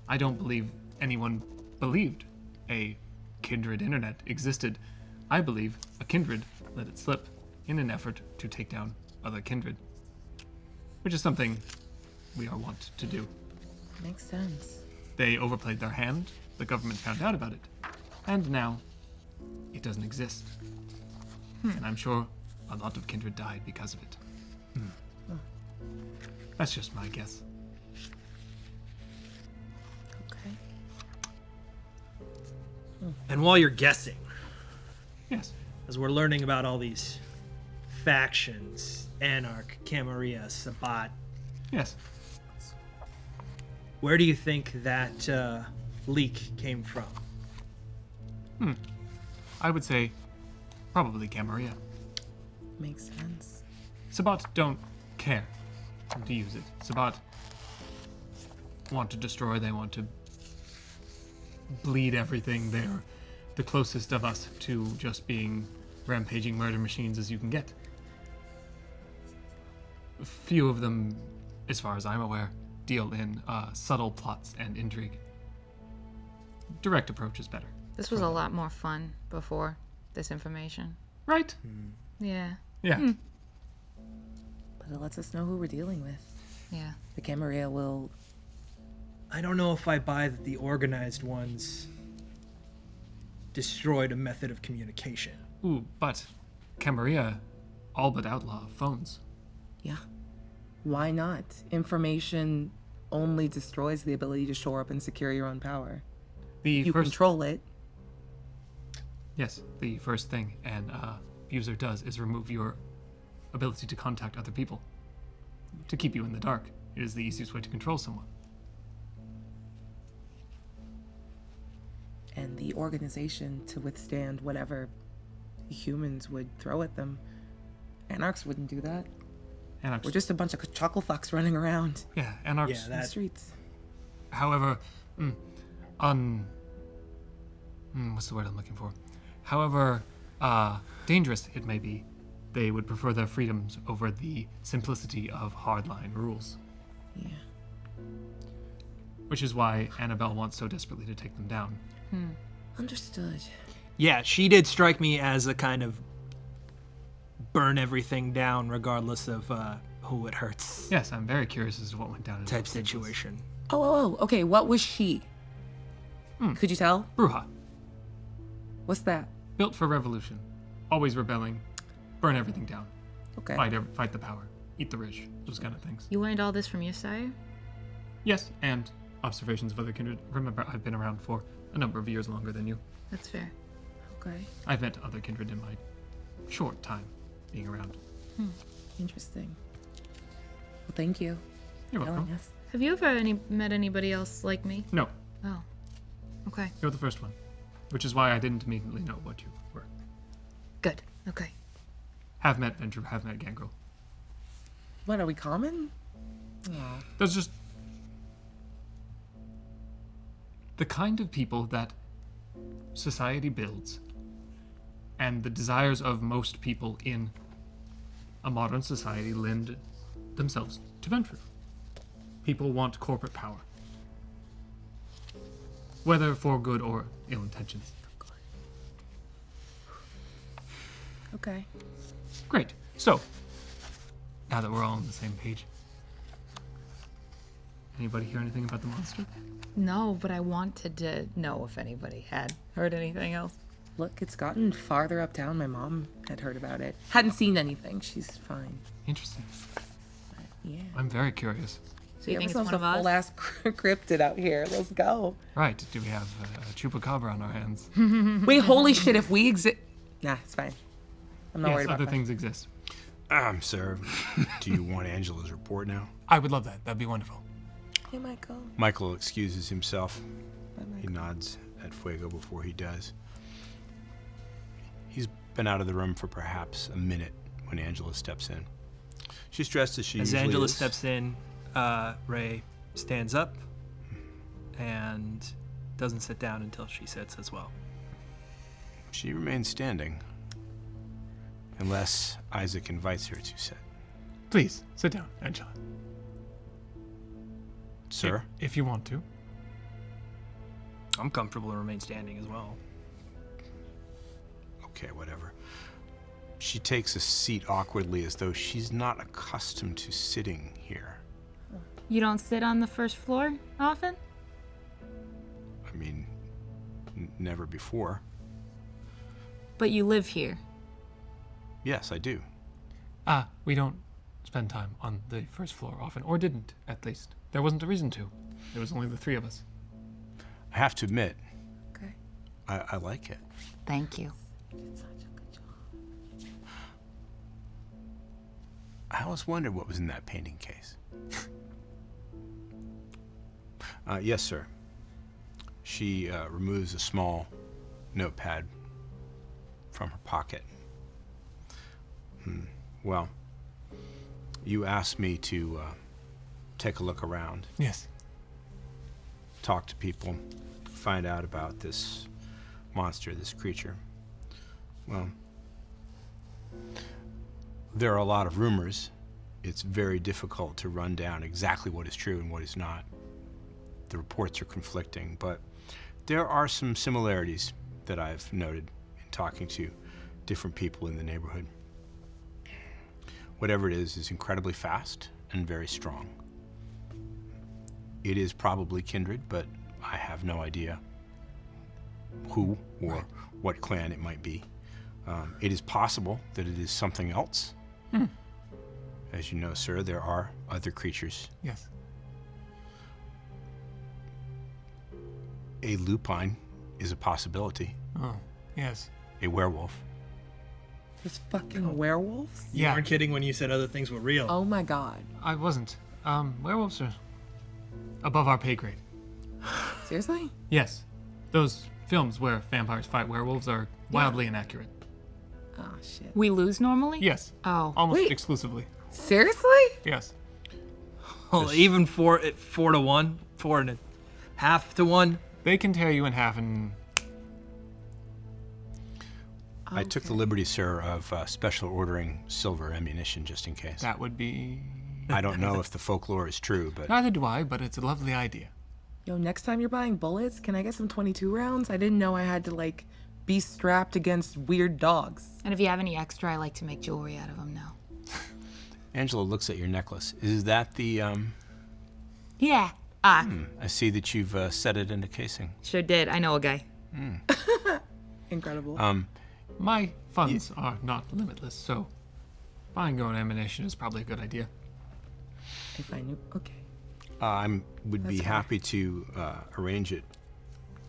I don't believe anyone believed a kindred internet existed. I believe a kindred let it slip in an effort to take down other kindred, which is something we are wont to do. Makes sense. They overplayed their hand, the government found out about it, and now it doesn't exist. And I'm sure a lot of kindred died because of it. That's just my guess. Okay. And while you're guessing, Yes. as we're learning about all these factions, Anarch, Camarilla, Sabbat, Yes. where do you think that leak came from? I would say probably Camarilla. Makes sense. Sabbat don't care to use it. Sabbat want to destroy, they want to bleed everything. They're the closest of us to just being rampaging murder machines as you can get. Few of them, as far as I'm aware, deal in subtle plots and intrigue. Direct approach is better. This was a lot more fun before this information. Right? Yeah. Yeah. But it lets us know who we're dealing with. Yeah. The Camarilla will... I don't know if I buy that the organized ones destroyed a method of communication. Ooh, but Camarilla all but outlaw phones. Yeah. Why not? Information only destroys the ability to shore up and secure your own power. You control it. Yes, the first thing an abuser does is remove your ability to contact other people. To keep you in the dark. It is the easiest way to control someone. And the organization to withstand whatever humans would throw at them. Anarchs wouldn't do that. Anarchs, We're just a bunch of chuckle fucks running around yeah, Anarchs. Yeah, in the that streets. However, what's the word I'm looking for? However dangerous it may be, they would prefer their freedoms over the simplicity of hardline rules. Yeah. Which is why Annabelle wants so desperately to take them down. Understood. Yeah, she did strike me as a kind of burn everything down regardless of who it hurts Yes, I'm very curious as to what went down in type Los Angeles. situation. Oh, okay. What was she? Could you tell? Bruja, What's that? built for revolution, always rebelling, burn everything down, Okay. fight the power, eat the rich, those kind of things. You learned all this from your sire? Yes, and observations of other kindred. Remember, I've been around for a number of years longer than you. That's fair. Okay. I've met other kindred in my short time being around. Interesting. Well, thank you. You're for welcome. telling us. Have you ever met anybody else like me? No, Oh. Okay. you're the first one, which is why I didn't immediately know what you were. Good. Okay. Have met Ventrue, have met Gangrel. What, are we common? Oh. There's just the kind of people that society builds and the desires of most people in a modern society lend themselves to Ventrue. People want corporate power, whether for good or ill intentions. Okay. Great. So, now that we're all on the same page, anybody hear anything about the monster? No, but I wanted to know if anybody had heard anything else. Look, it's gotten farther uptown. My mom had heard about it. Hadn't seen anything. She's fine. Interesting. Yeah. I'm very curious. So you We think have it's one of us? full ass cryptid out here. Let's go. Right. Do we have a chupacabra on our hands? Wait, holy shit! If we exist, nah, it's fine. I'm not Yes, worried about other that. thing exist. Sir, do you want Angela's report now? I would love that. That'd be wonderful. Hey, Michael. Michael excuses himself. Bye, He Michael. nods at Fuego before he does. He's been out of the room for perhaps a minute when Angela steps in. She's dressed as she As usually Angela is. steps in, Ray stands up and doesn't sit down until she sits as well. She remains standing, unless Isaac invites her to sit. Please, sit down, Angela. Sir? If you want to. I'm comfortable to remain standing as well. Okay, whatever. She takes a seat awkwardly as though she's not accustomed to sitting here. You don't sit on the first floor often? I mean, never before. But you live here. Yes, I do. We don't spend time on the first floor often, or didn't, at least. There wasn't a reason to. There was only the three of us. I have to admit, Okay. I like it. Thank you. Did such a good job. I always wondered what was in that painting case. Yes, sir. She removes a small notepad from her pocket. Well, you asked me to take a look around, Yes. talk to people, find out about this monster, this creature. Well, there are a lot of rumors. It's very difficult to run down exactly what is true and what is not. The reports are conflicting, but there are some similarities that I've noted in talking to different people in the neighborhood. Whatever it is incredibly fast and very strong. It is probably kindred, but I have no idea who or what clan it might be. It is possible that it is something else. As you know, sir, there are other creatures. Yes. A lupine is a possibility. Oh, yes. A werewolf. There's fucking werewolves? You Yeah. weren't kidding when you said other things were real. Oh my god. I wasn't. Werewolves are above our pay grade. Seriously? Yes. Those films where vampires fight werewolves are wildly inaccurate. Oh shit. We lose normally? Yes. Oh. Almost Wait. exclusively. Seriously? Yes. Well, even 4 to 1, 4.5 to 1. They can tear you in half and I took the liberty, sir, of special ordering silver ammunition just in case. that would be... I don't know if the folklore is true, but Neither do I, but it's a lovely idea. Yo, next time you're buying bullets, can I get some 22 rounds? I didn't know I had to, like, be strapped against weird dogs. And if you have any extra, I like to make jewelry out of them now. Angela looks at your necklace. Is that the, Yeah. I see that you've set it into casing. Sure did. I know a guy. Incredible. My funds are not limitless, so buying your own ammunition is probably a good idea. If I knew. Okay. I would be That's fair. happy to arrange it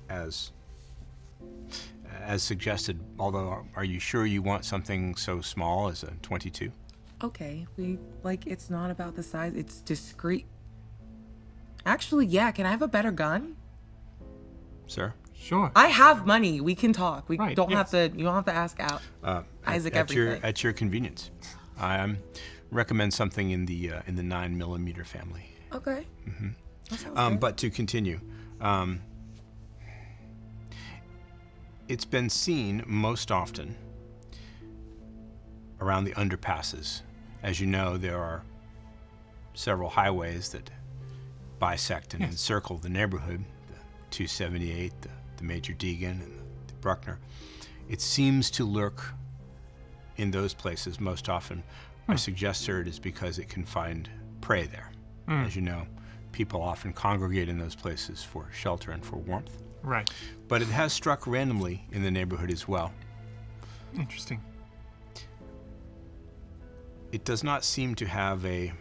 as suggested, although are you sure you want something so small as a 22? Okay. It's not about the size, it's discreet. Actually, yeah, can I have a better gun? Sir? Sure. I have money. We can talk. We Right, don't yes. have to, you don't have to ask out. Isaac everything. At your convenience. I recommend something in the 9mm family. Okay. That sounds good. But to continue, it's been seen most often around the underpasses. As you know, there are several highways that bisect and encircle the neighborhood, the 278, the Major Deegan, and the Bruckner. It seems to lurk in those places most often. I suggest, sir, it is because it can find prey there. As you know, people often congregate in those places for shelter and for warmth. Right. But it has struck randomly in the neighborhood as well. Interesting. It does not seem to have a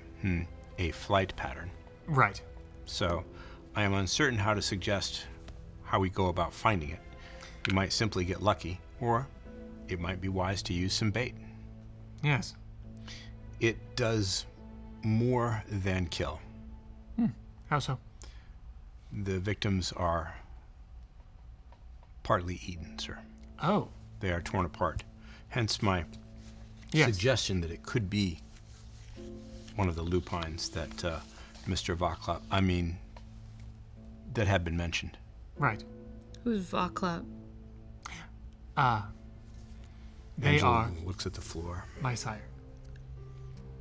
flight pattern. Right. So I am uncertain how to suggest how we go about finding it. We might simply get lucky, or it might be wise to use some bait. Yes. It does more than kill. How so? The victims are partly eaten, sir. Oh. They are torn apart. Hence my Yes. suggestion that it could be one of the lupines that Mr. Vaclav, that had been mentioned. Right. Who's Vaclav? They Angela are looks at the floor. my sire.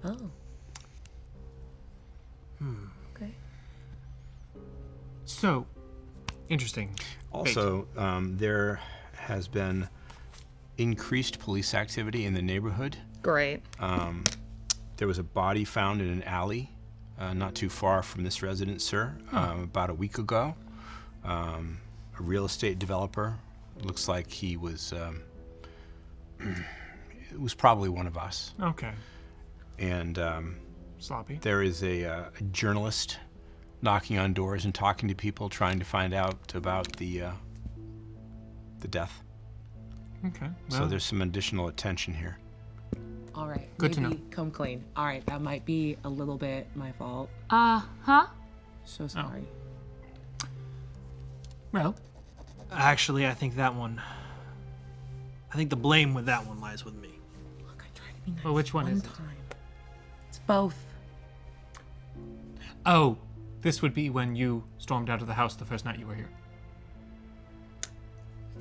Oh. Okay. So, interesting. Also, there has been increased police activity in the neighborhood. Great. There was a body found in an alley not too far from this residence, sir, about a week ago. A real estate developer. Looks like he was, it was probably one of us. Okay. And Sloppy. there is a journalist knocking on doors and talking to people, trying to find out about the death. Okay. So Well, there's some additional attention here. All right. Good to maybe know. Come clean. All right. That might be a little bit my fault. Huh? So sorry. well, Actually, I think the blame with that one lies with me. Look, I tried to be nice. Well, which one is it? time. It's both. oh, this would be when you stormed out of the house the first night you were here.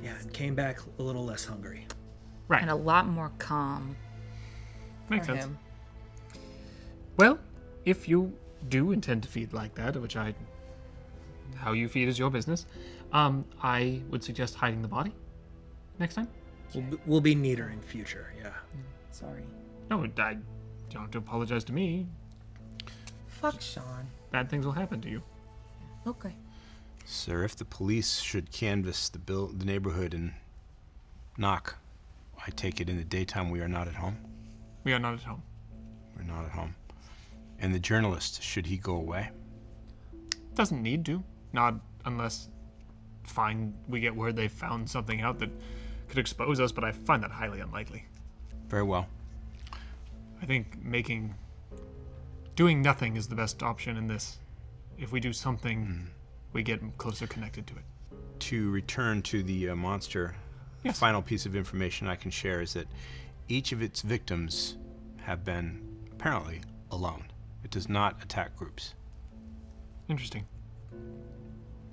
Yeah, and came back a little less hungry. Right. And a lot more calm. Makes For sense. him. Well, if you do intend to feed like that, which how you feed is your business, I would suggest hiding the body next time. We'll be neater in future, yeah. Sorry. No, you don't have to apologize to me. Fuck Sean. Bad things will happen to you. Okay. Sir, if the police should canvass the neighborhood and knock, I take it in the daytime we are not at home? We are not at home. We're not at home. And the journalist, should he go away? Doesn't need to. Not unless we get word they found something out that could expose us, but I find that highly unlikely. Very well. I think doing nothing is the best option in this. If we do something, we get closer connected to it. To return to the monster, Yes. the final piece of information I can share is that each of its victims have been apparently alone. It does not attack groups. Interesting.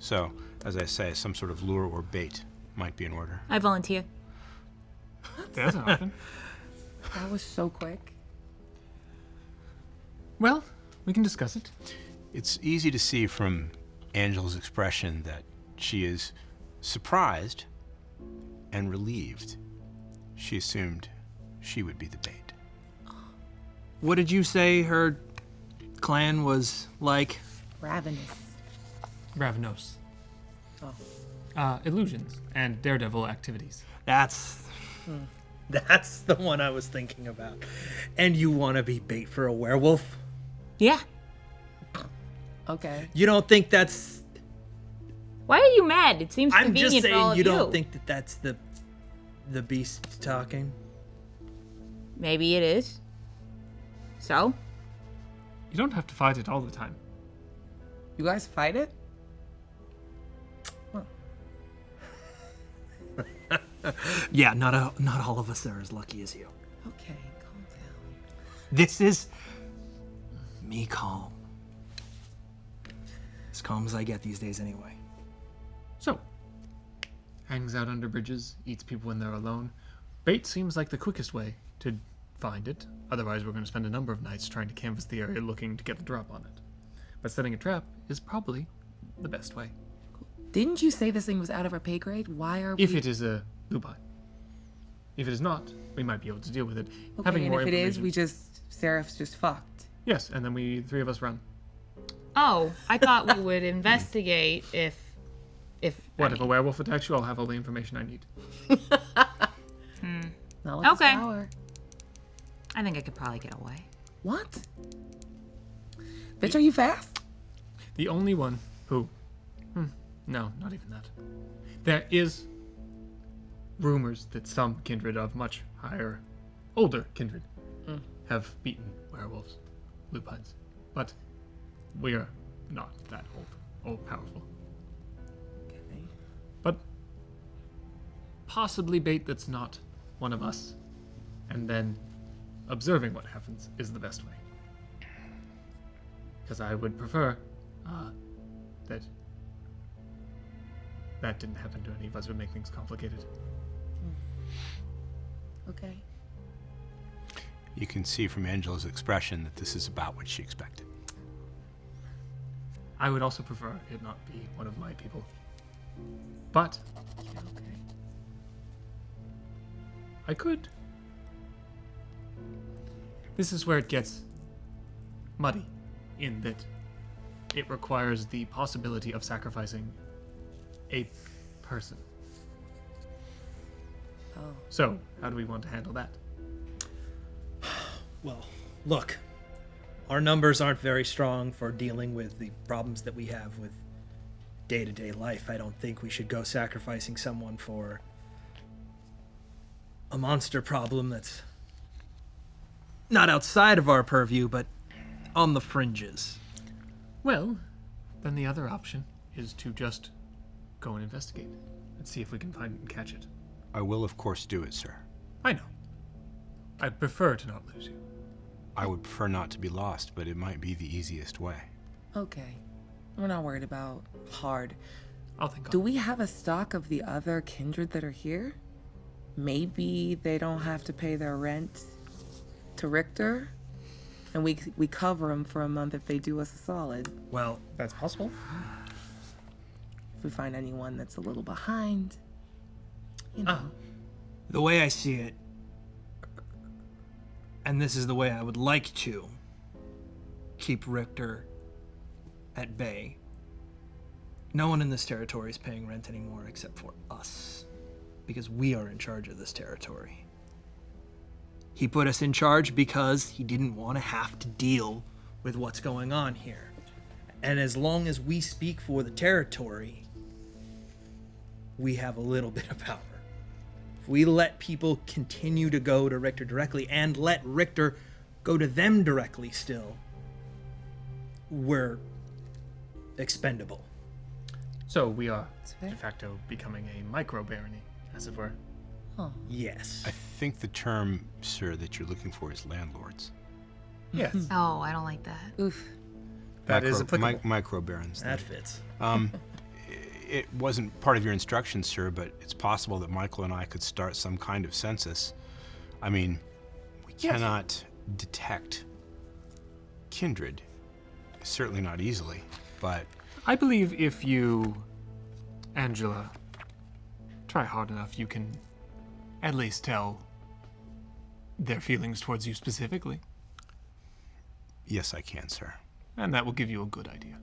So, as I say, some sort of lure or bait might be in order. I volunteer. That's an option. That was so quick. Well, we can discuss it. It's easy to see from Angela's expression that she is surprised and relieved. She assumed she would be the bait. What did you say her clan was like? Ravenous. Ravnos. Oh. Illusions and daredevil activities. That's the one I was thinking about. And you want to be bait for a werewolf? Yeah. Okay. You don't think that's... Why are you mad? It seems I'm convenient just for all saying of you don't think that that's the beast talking? Maybe it is. So? You don't have to fight it all the time. You guys fight it? Yeah, not all of us are as lucky as you. Okay, calm down. This is me calm. As calm as I get these days anyway. So, hangs out under bridges, eats people when they're alone. Bait seems like the quickest way to find it. Otherwise, we're going to spend a number of nights trying to canvass the area looking to get the drop on it. But setting a trap is probably the best way. Didn't you say this thing was out of our pay grade? Why are we... If it is a lupine. If it is not, we might be able to deal with it. Okay, and if it is, information- Serif's just fucked. Yes, and then three of us run. Oh, I thought we would investigate if If What, if a werewolf attacks you, I'll have all the information I need. Not with Okay. this power. I think I could probably get away. What? Bitch, are you fast? The only one who... no, not even that. There is rumors that some kindred of much higher, older kindred have beaten werewolves, lupines. But we are not that old or powerful. Okay. But possibly bait that's not one of us. And then observing what happens is the best way. Because I would prefer that that didn't happen to any of us. Would make things complicated. Okay. You can see from Angela's expression that this is about what she expected. I would also prefer it not be one of my people. But Okay. I could. This is where it gets muddy, in that it requires the possibility of sacrificing a person. Oh. So, how do we want to handle that? Well, look, our numbers aren't very strong for dealing with the problems that we have with day-to-day life. I don't think we should go sacrificing someone for a monster problem that's not outside of our purview, but on the fringes. Well, then the other option is to just go and investigate and see if we can find and catch it. I will, of course, do it, sir. I know. I'd prefer to not lose you. I would prefer not to be lost, but it might be the easiest way. Okay. We're not worried about hard. I'll think Do on it. we have a stock of the other kindred that are here? Maybe they don't have to pay their rent to Richter, and we cover them for a month if they do us a solid. Well, That's possible. If we find anyone that's a little behind, you know. the way I see it, and this is the way I would like to keep Richter at bay, no one in this territory is paying rent anymore except for us, because we are in charge of this territory. He put us in charge because he didn't want to have to deal with what's going on here. And as long as we speak for the territory, we have a little bit of power. If we let people continue to go to Richter directly and let Richter go to them directly still, we're expendable. So we are fair. de facto becoming a micro-barony, as it were. Yes. I think the term, sir, that you're looking for is landlords. Yes. Oh, I don't like that. Oof. That is applicable. Micro barons. That fits. It wasn't part of your instructions, sir, but it's possible that Michael and I could start some kind of census. I mean, we cannot detect kindred, certainly not easily, but I believe if you, Angela, try hard enough, you can at least tell their feelings towards you specifically. yes, I can, sir. And that will give you a good idea.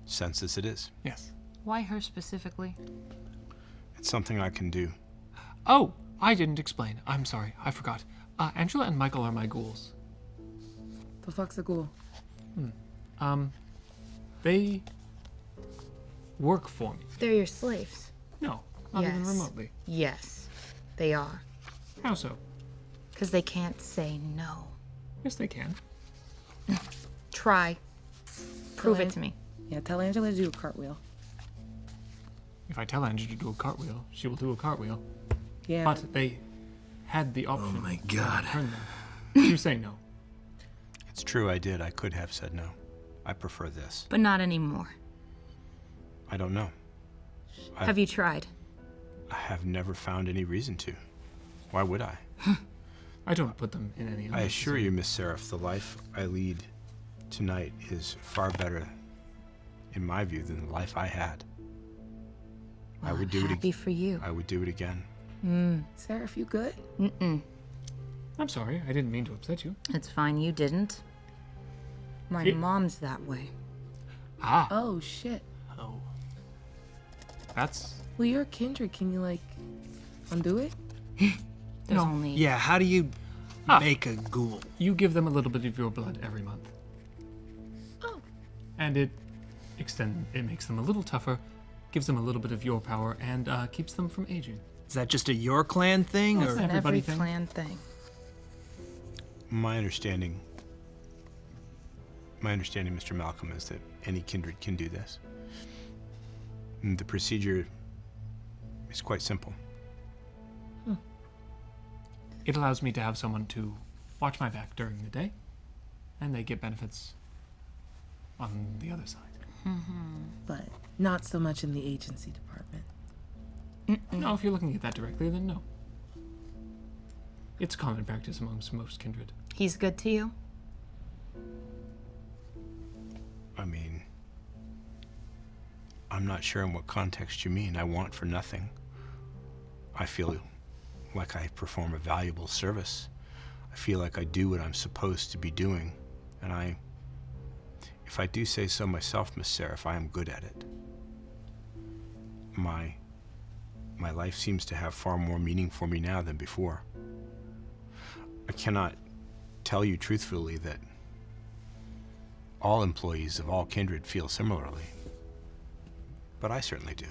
Census it is. Yes. Why her specifically? It's something I can do. Oh, I didn't explain. I'm sorry. I forgot. Angela and Michael are my ghouls. The fuck's a ghoul? They work for me. They're your slaves. No, not even Yes. remotely. Yes, they are. How so? Because they can't say no. Yes, they can. Try. Prove it to me. Yeah, tell Angela to do a cartwheel. If I tell Angela to do a cartwheel, she will do a cartwheel. Yeah. But they had the option. Oh my God. To turn them. You say no. It's true, I did. I could have said no. I prefer this. But not anymore. I don't know. Have you tried? I have never found any reason to. Why would I? I don't put them in any. I assure you, Miss Serif, the life I lead tonight is far better, in my view, than the life I had. I Well, would do it happy again. for you. I would do it again. Serif, you good? I'm sorry. I didn't mean to upset you. It's fine, you didn't. My It- mom's that way. Ah. Oh, shit. Oh. That's... Well, you're a kindred. Can you, like, undo it? There's only Yeah, how do you make a ghoul? You give them a little bit of your blood every month. Oh. And it makes them a little tougher, gives them a little bit of your power, and keeps them from aging. Is that just a your clan thing, That's or it. an everybody every thing? clan thing. My understanding, Mr. Malcolm, is that any kindred can do this. And the procedure is quite simple. It allows me to have someone to watch my back during the day, and they get benefits on the other side. But not so much in the agency department. No, if you're looking at that directly, then no. It's common practice amongst most kindred. He's good to you? I mean, I'm not sure in what context you mean. I want for nothing. I feel like I perform a valuable service. I feel like I do what I'm supposed to be doing. And if I do say so myself, Miss Serif, I am good at it. My life seems to have far more meaning for me now than before. I cannot tell you truthfully that all employees of all kindred feel similarly, but I certainly do.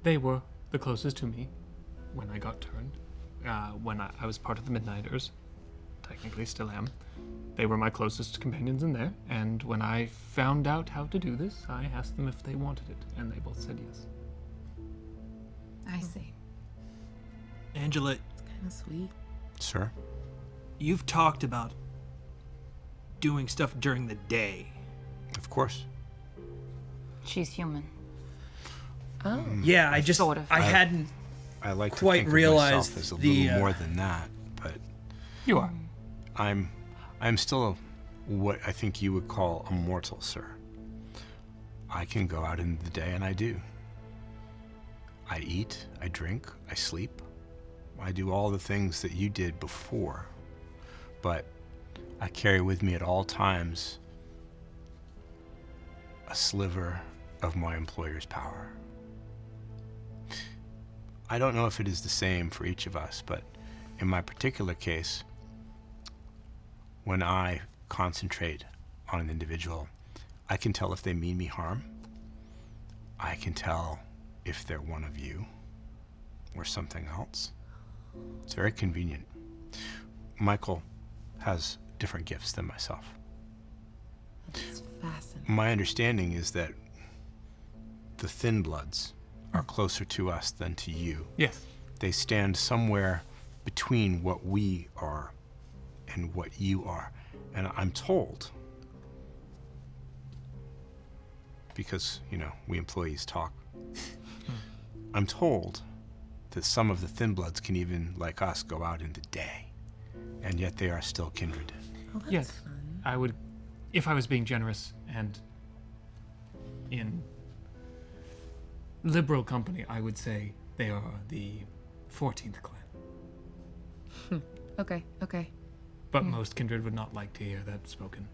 They were the closest to me when I got turned. When I was part of the Midnighters, technically still am. They were my closest companions in there, and when I found out how to do this, I asked them if they wanted it, and they both said yes. I see. Angela, It's kind of sweet. Sir? you've talked about doing stuff during the day. Of course. She's human. Oh. Yeah, I just Sort of. I hadn't I like quite to think realized of myself as a the, little more than that, but You are. I'm still what I think you would call a mortal, sir. I can go out in the day, and I do. I eat, I drink, I sleep. I do all the things that you did before, but I carry with me at all times a sliver of my employer's power. I don't know if it is the same for each of us, but in my particular case, when I concentrate on an individual, I can tell if they mean me harm. I can tell if they're one of you or something else. It's very convenient. Michael has different gifts than myself. That's fascinating. My understanding is that the Thin Bloods are closer to us than to you. Yes. They stand somewhere between what we are and what you are. And I'm told, because, you know, we employees talk, I'm told that some of the Thin Bloods can even, like us, go out in the day. And yet they are still kindred. Oh, that's Yes. fun. I would, if I was being generous and in liberal company, I would say they are the 14th clan. Okay. But most kindred would not like to hear that spoken.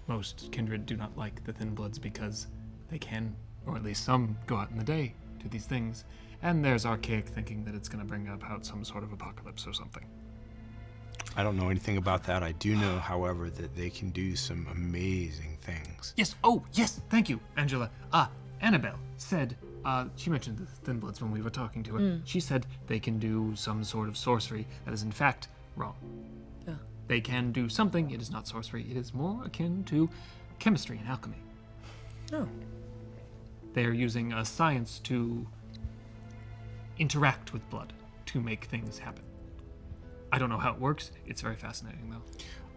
Most kindred do not like the Thin Bloods because they can, or at least some, go out in the day, do these things, and there's archaic thinking that it's going to bring about some sort of apocalypse or something. I don't know anything about that. I do know, however, that they can do some amazing things. Yes, oh, yes, thank you, Angela. Annabelle said, she mentioned the Thin Bloods when we were talking to her. She said they can do some sort of sorcery that is in fact wrong. Oh. They can do something, it is not sorcery, it is more akin to chemistry and alchemy. Oh. They are using a science to interact with blood to make things happen. I don't know how it works. It's very fascinating, though.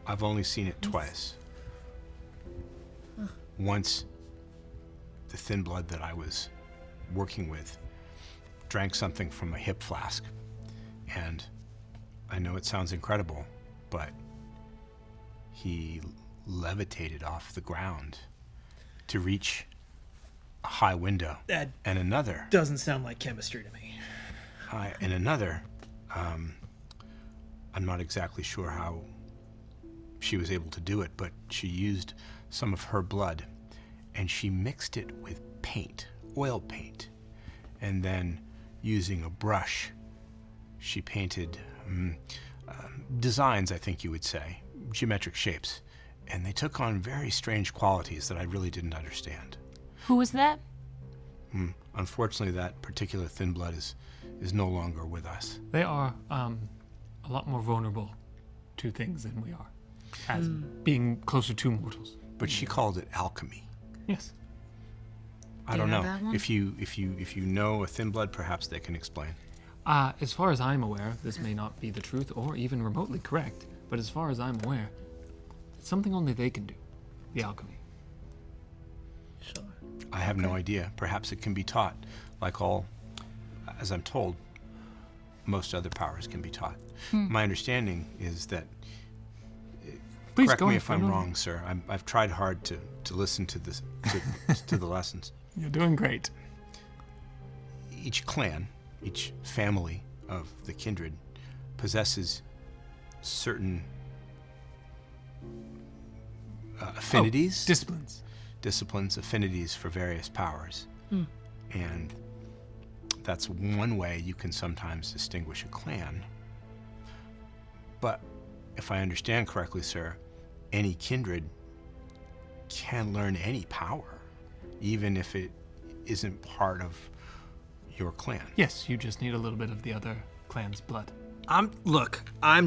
I've only seen it twice. Once, the Thin Blood that I was working with drank something from a hip flask. And I know it sounds incredible, but he levitated off the ground to reach a high window. That And another, doesn't sound like chemistry to me. I'm not exactly sure how she was able to do it, but she used some of her blood and she mixed it with paint, oil paint, and then using a brush, she painted designs, I think you would say, geometric shapes, and they took on very strange qualities that I really didn't understand. Who was that? Unfortunately, that particular thin blood is no longer with us. They are a lot more vulnerable to things than we are, as being closer to mortals. But she called it alchemy. Yes. I Do you don't know know. that one? If you know a thin blood, perhaps they can explain. As far as I'm aware, this may not be the truth or even remotely correct, but as far as I'm aware, it's something only they can do, the alchemy. Sure. I have no idea. Perhaps it can be taught, like all, as I'm told, most other powers can be taught. My understanding is that, Please correct go me on, if I'm Fernando. wrong, sir, I've tried hard to listen to this, to the lessons. You're doing great. Each clan, each family of the kindred possesses certain affinities, disciplines, affinities for various powers. And that's one way you can sometimes distinguish a clan. But if I understand correctly, sir, any kindred can learn any power, even if it isn't part of your clan. Yes, you just need a little bit of the other clan's blood. I'm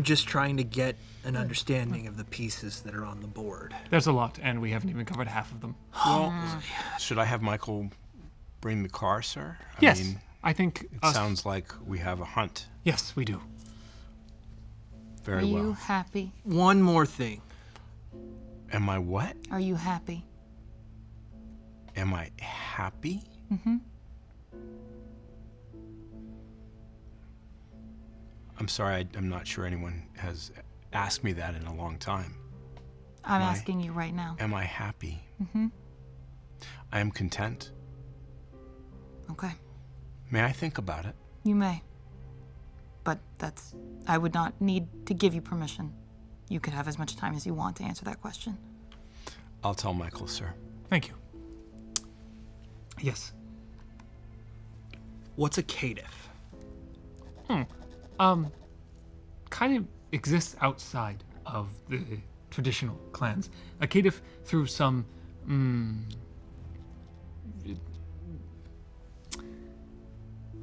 just trying to get an understanding of the pieces that are on the board. There's a lot, and we haven't even covered half of them. Well, should I have Michael bring the car, sir? Yes, I mean, I think it sounds like we have a hunt. Yes, we do. Very Are well. you happy? One more thing. Am I what? Are you happy? Am I happy? I'm sorry, I'm not sure anyone has asked me that in a long time. I'm Why? asking you right now. Am I happy? I am content. Okay. May I think about it? You may. But I would not need to give you permission. You could have as much time as you want to answer that question. I'll tell Michael, sir. Thank you. Yes. What's a caitiff? Kind of exists outside of the traditional clans. A caitiff, through some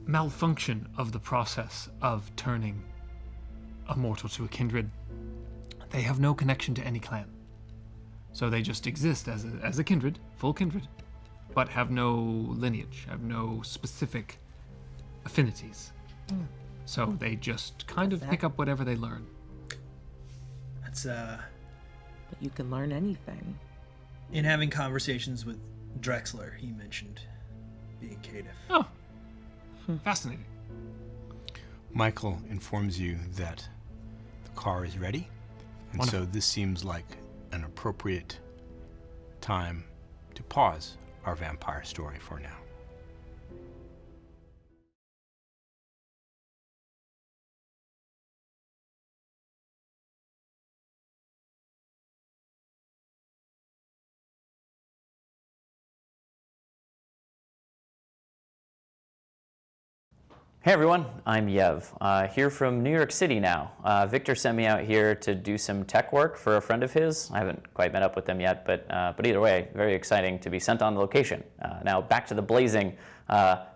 malfunction of the process of turning a mortal to a kindred, they have no connection to any clan. So they just exist as a kindred, full kindred, but have no lineage, have no specific affinities. So they just kind of pick up whatever they learn. That's But you can learn anything. in having conversations with Drexler, he mentioned being caitiff. Oh, fascinating. Michael informs you that the car is ready, and Wonderful. so this seems like an appropriate time to pause our vampire story for now. Hey everyone, I'm Yev, here from New York City now. Victor sent me out here to do some tech work for a friend of his. I haven't quite met up with them yet, but either way, very exciting to be sent on location. Now back to the blazing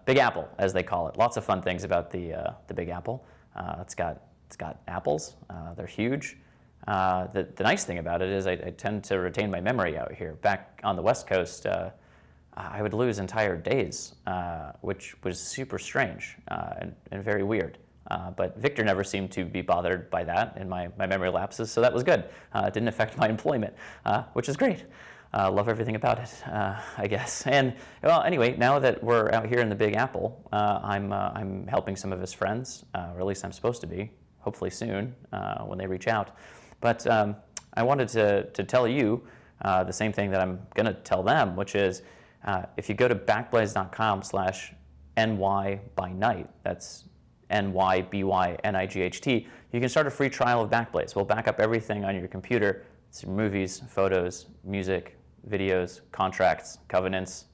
Big Apple, as they call it. Lots of fun things about the Big Apple. It's got apples. They're huge. The nice thing about it is I tend to retain my memory out here. Back on the West Coast, I would lose entire days, which was super strange and very weird. But Victor never seemed to be bothered by that in my memory lapses, so that was good. It didn't affect my employment, which is great. Love everything about it, I guess. And well, anyway, now that we're out here in the Big Apple, I'm helping some of his friends, or at least I'm supposed to be, hopefully soon when they reach out. But I wanted to tell you the same thing that I'm going to tell them, which is if you go to backblaze.com/NY by night, that's NYBYNIGHT, you can start a free trial of Backblaze. We'll back up everything on your computer. It's your movies, photos, music, videos, contracts, covenants,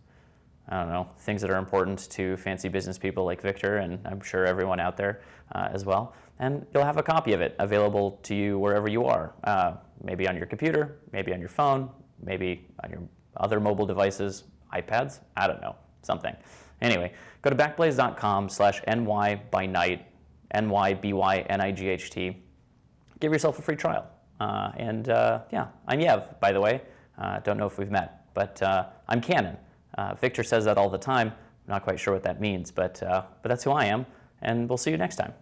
I don't know, things that are important to fancy business people like Victor, and I'm sure everyone out there as well. And you'll have a copy of it available to you wherever you are, maybe on your computer, maybe on your phone, maybe on your other mobile devices, iPads, I don't know, something. Anyway, go to backblaze.com/nybynight, NYBYNIGHT. Give yourself a free trial. Yeah, I'm Yev, by the way. Don't know if we've met, but I'm canon. Victor says that all the time. I'm not quite sure what that means, but that's who I am, and we'll see you next time.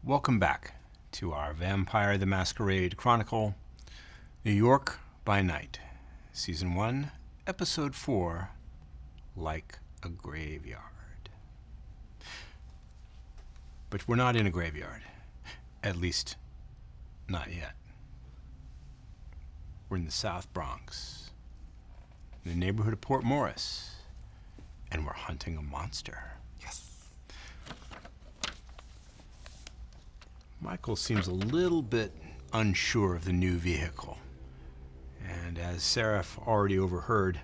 Welcome back to our Vampire the Masquerade Chronicle, New York by Night, Season 1, Episode 4, Like a Graveyard. But we're not in a graveyard. At least, not yet. We're in the South Bronx, in the neighborhood of Port Morris, and we're hunting a monster. Michael seems a little bit unsure of the new vehicle. And as Serif already overheard,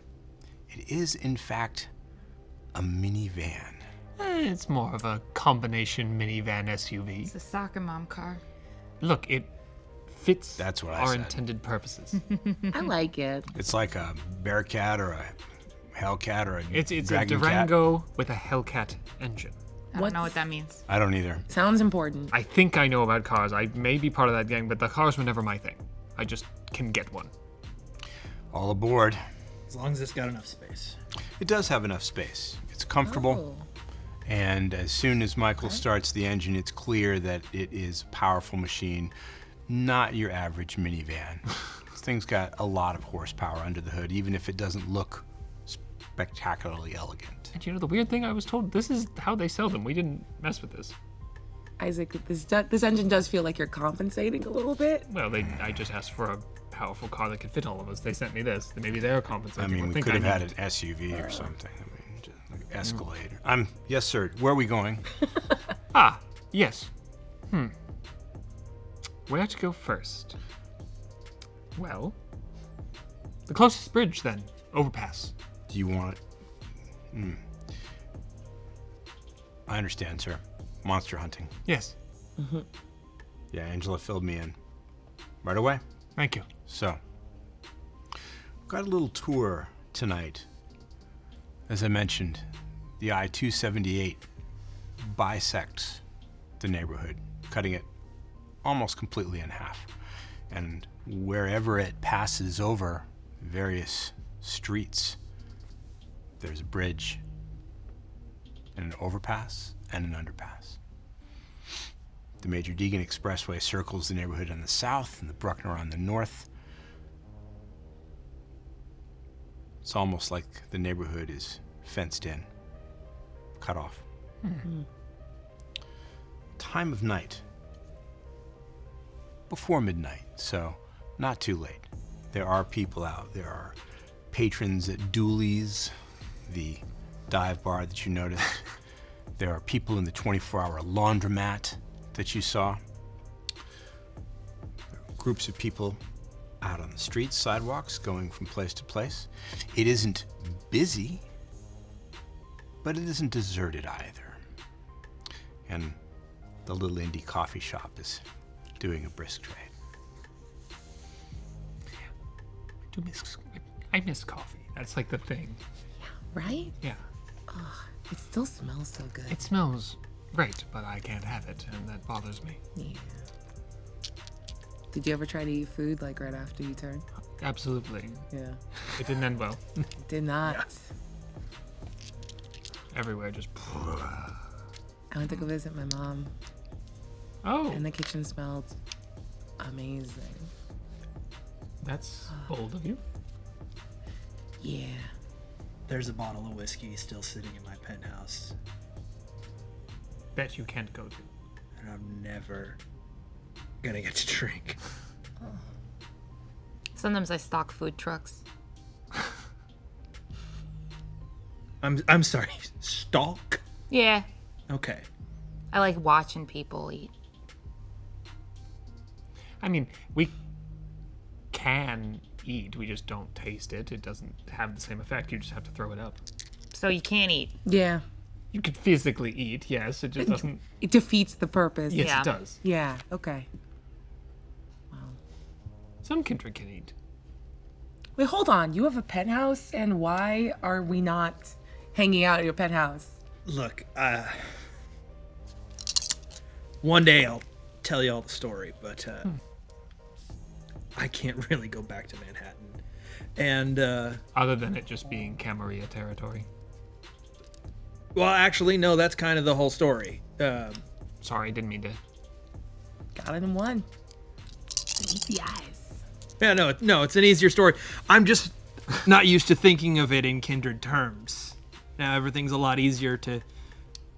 it is in fact a minivan. It's more of a combination minivan SUV. It's a soccer mom car. Look, it fits That's what I our said. intended purposes. I like it. It's like a Bearcat or a Hellcat or a It's a Dragon Durango with a Hellcat engine. I don't know what that means. Cat. I don't either. Sounds important. I think I know about cars. I may be part of that gang, but the cars were never my thing. I just can get one. All aboard. As long as it's got enough space. It does have enough space. It's comfortable. And as soon as Michael starts the engine, it's clear that it is a powerful machine, not your average minivan. This thing's got a lot of horsepower under the hood, even if it doesn't look spectacularly elegant. And you know the weird thing? I was told this is how they sell them. We didn't mess with this. Isaac, this engine does feel like you're compensating a little bit. Well, I just asked for a powerful car that could fit all of us. They sent me this. Maybe they're I compensating. mean, or we think could have I had need an SUV or something. I mean, just like Escalade. Yes, sir. Where are we going? Ah, yes. Where to go first? Well, the closest bridge, then. Overpass. Do you want? I understand, sir. Monster hunting. Yes. Yeah, Angela filled me in. Right away. Thank you. So, got a little tour tonight. As I mentioned, the I-278 bisects the neighborhood, cutting it almost completely in half. And wherever it passes over various streets, there's a bridge and an overpass and an underpass. The Major Deegan Expressway circles the neighborhood on the south and the Bruckner on the north. It's almost like the neighborhood is fenced in, cut off. Time of night. Before midnight, so not too late. There are people out. There are patrons at Dooley's, the dive bar that you noticed. There are people in the 24-hour laundromat that you saw. Groups of people out on the streets, sidewalks, going from place to place. It isn't busy, but it isn't deserted either. And the little indie coffee shop is doing a brisk trade. I miss coffee. That's like the thing. Right? Yeah. It still smells so good. It smells great, but I can't have it, and that bothers me. Yeah. Did you ever try to eat food like right after you turned? Absolutely. Yeah. It didn't end well. Did not. Everywhere just. I went to go visit my mom, Oh, and the kitchen smelled amazing. that's bold of you. Yeah. There's a bottle of whiskey still sitting in my penthouse, Bet you can't go to. and I'm never gonna get to drink. Sometimes I stock food trucks. I'm sorry. Stalk? Yeah, Okay. I like watching people eat. I mean, we can eat. We just don't taste it. It doesn't have the same effect. You just have to throw it up. So you can't eat. Yeah. You could physically eat, yes. It just doesn't. It defeats the purpose. Yes, Yeah. it does. Yeah. Okay. Some kindred can eat. Wait, hold on. You have a penthouse, and why are we not hanging out at your penthouse? Look, one day I'll tell you all the story, but I can't really go back to Manhattan. And, Other than it just being Camarilla territory. well, actually, no, that's kind of the whole story. Sorry, didn't mean to Got it in one. Easy eyes. Yeah, no, it's an easier story. I'm just not used to thinking of it in kindred terms. Now everything's a lot easier to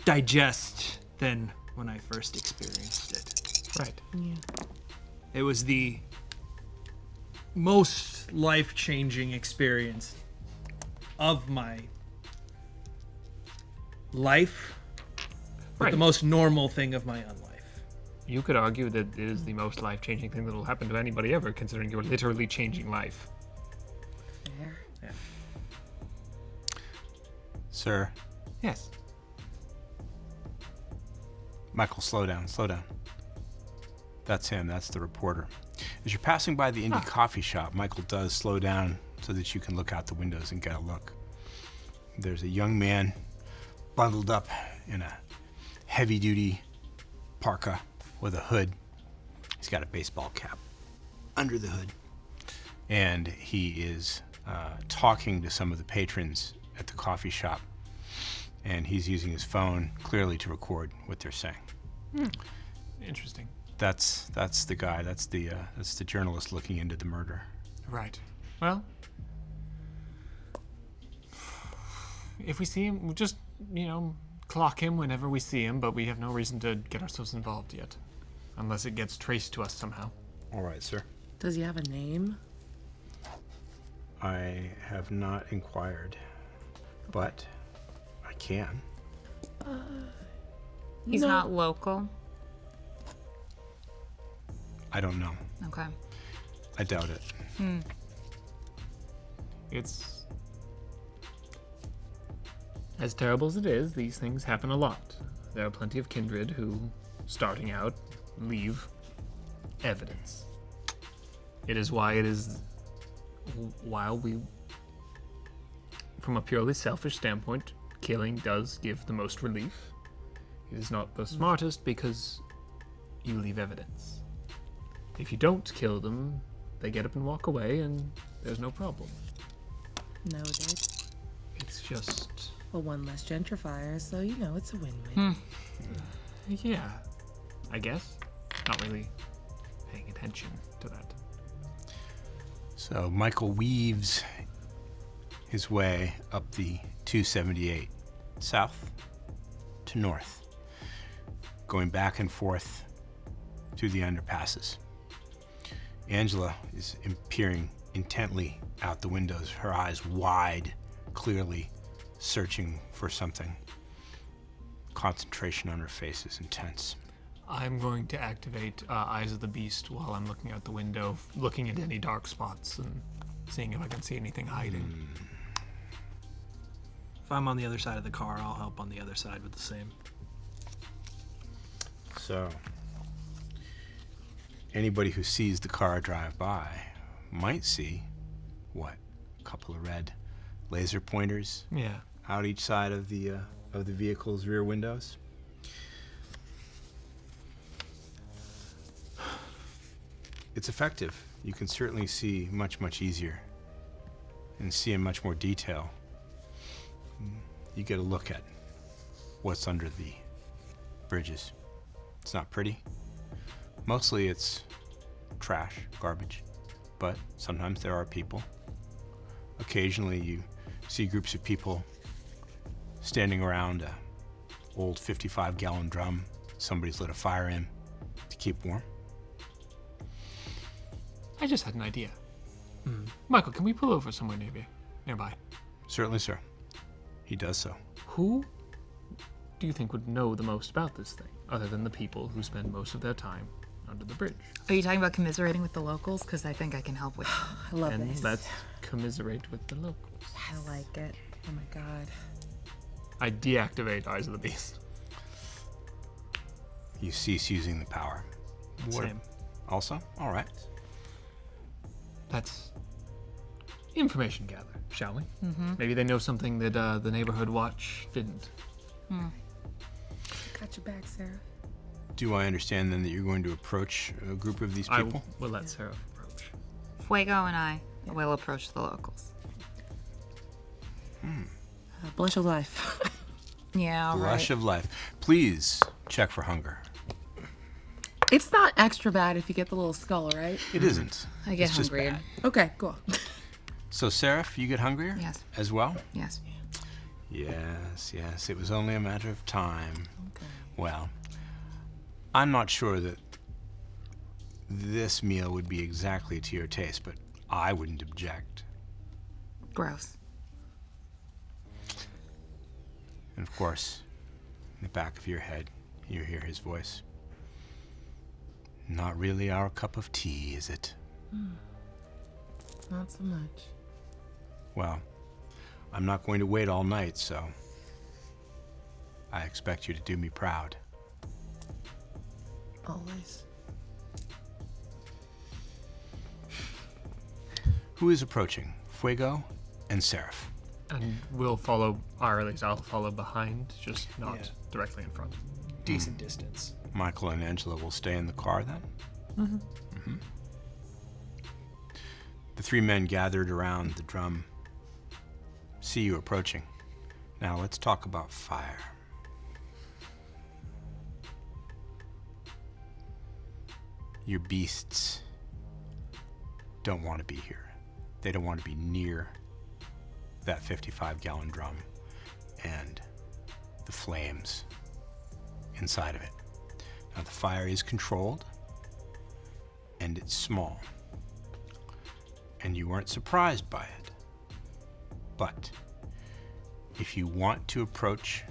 digest than when I first experienced it. Right. Yeah. It was the most life-changing experience of my life, but Right. the most normal thing of my unlife. You could argue that it is the most life-changing thing that will happen to anybody ever, considering you're literally changing life. Fair. Yeah. Sir, Yes. Michael, slow down, slow down. That's him, that's the reporter. As you're passing by the indie coffee shop, Michael does slow down so that you can look out the windows and get a look. There's a young man bundled up in a heavy-duty parka with a hood. He's got a baseball cap under the hood. And he is talking to some of the patrons at the coffee shop. And he's using his phone clearly to record what they're saying. Interesting. That's the guy. That's the journalist looking into the murder. Right. Well, if we see him, we'll just, clock him whenever we see him, but we have no reason to get ourselves involved yet. Unless it gets traced to us somehow. All right, sir. Does he have a name? I have not inquired, but I can. He's No. not local. I don't know. Okay. I doubt it. It's as terrible as it is, these things happen a lot. There are plenty of kindred who, starting out, leave evidence. It is why it is, while we, from a purely selfish standpoint, killing does give the most relief. It is not the smartest because you leave evidence. If you don't kill them, they get up and walk away and there's no problem. Noted. It's just, Well, one less gentrifier, so it's a win-win. yeah, I guess. Not really paying attention to that. So Michael weaves his way up the 278, south to north, going back and forth through the underpasses. Angela is peering intently out the windows, her eyes wide, clearly searching for something. Concentration on her face is intense. I'm going to activate Eyes of the Beast while I'm looking out the window, looking at any dark spots and seeing if I can see anything hiding. If I'm on the other side of the car, I'll help on the other side with the same. So, anybody who sees the car drive by might see, what, a couple of red laser pointers Yeah. out each side of the vehicle's rear windows. It's effective. You can certainly see much, much easier and see in much more detail. You get a look at what's under the bridges. It's not pretty. Mostly it's trash, garbage, but sometimes there are people. Occasionally you see groups of people standing around a old 55-gallon drum somebody's lit a fire in to keep warm. I just had an idea. Michael, can we pull over somewhere nearby? Certainly, sir. He does so. Who do you think would know the most about this thing, other than the people who spend most of their time under the bridge? Are you talking about commiserating with the locals? Because I think I can help with that. I love And this. let's commiserate with the locals. I like it. Oh my god. I deactivate Eyes of the Beast. You cease using the power. Same. Also? All right. Let's information gather, shall we? Maybe they know something that the neighborhood watch didn't. Got your back, Sarah. Do I understand then that you're going to approach a group of these I people? will let Serif approach. Fuego and I will approach the locals. Blush of life. Yeah, Blush right. of life. Please check for hunger. It's not extra bad if you get the little skull, right? It isn't. I get It's just hungrier. bad. Okay, cool. So, Serif, you get hungrier? Yes. As well? Yes. Yes. It was only a matter of time. Okay. Well, I'm not sure that this meal would be exactly to your taste, but I wouldn't object. Gross. And of course, in the back of your head, you hear his voice. Not really our cup of tea, is it? Not so much. Well, I'm not going to wait all night, so I expect you to do me proud. Always. Who is approaching? Fuego and Serif. And we'll follow, or at least I'll follow behind, just not Yeah. directly in front. Decent distance. Michael and Angela will stay in the car then? Mm-hmm. The three men gathered around the drum see you approaching. Now let's talk about fire. Your beasts don't want to be here. They don't want to be near that 55-gallon drum and the flames inside of it. Now the fire is controlled and it's small. And you weren't surprised by it. But if you want to approach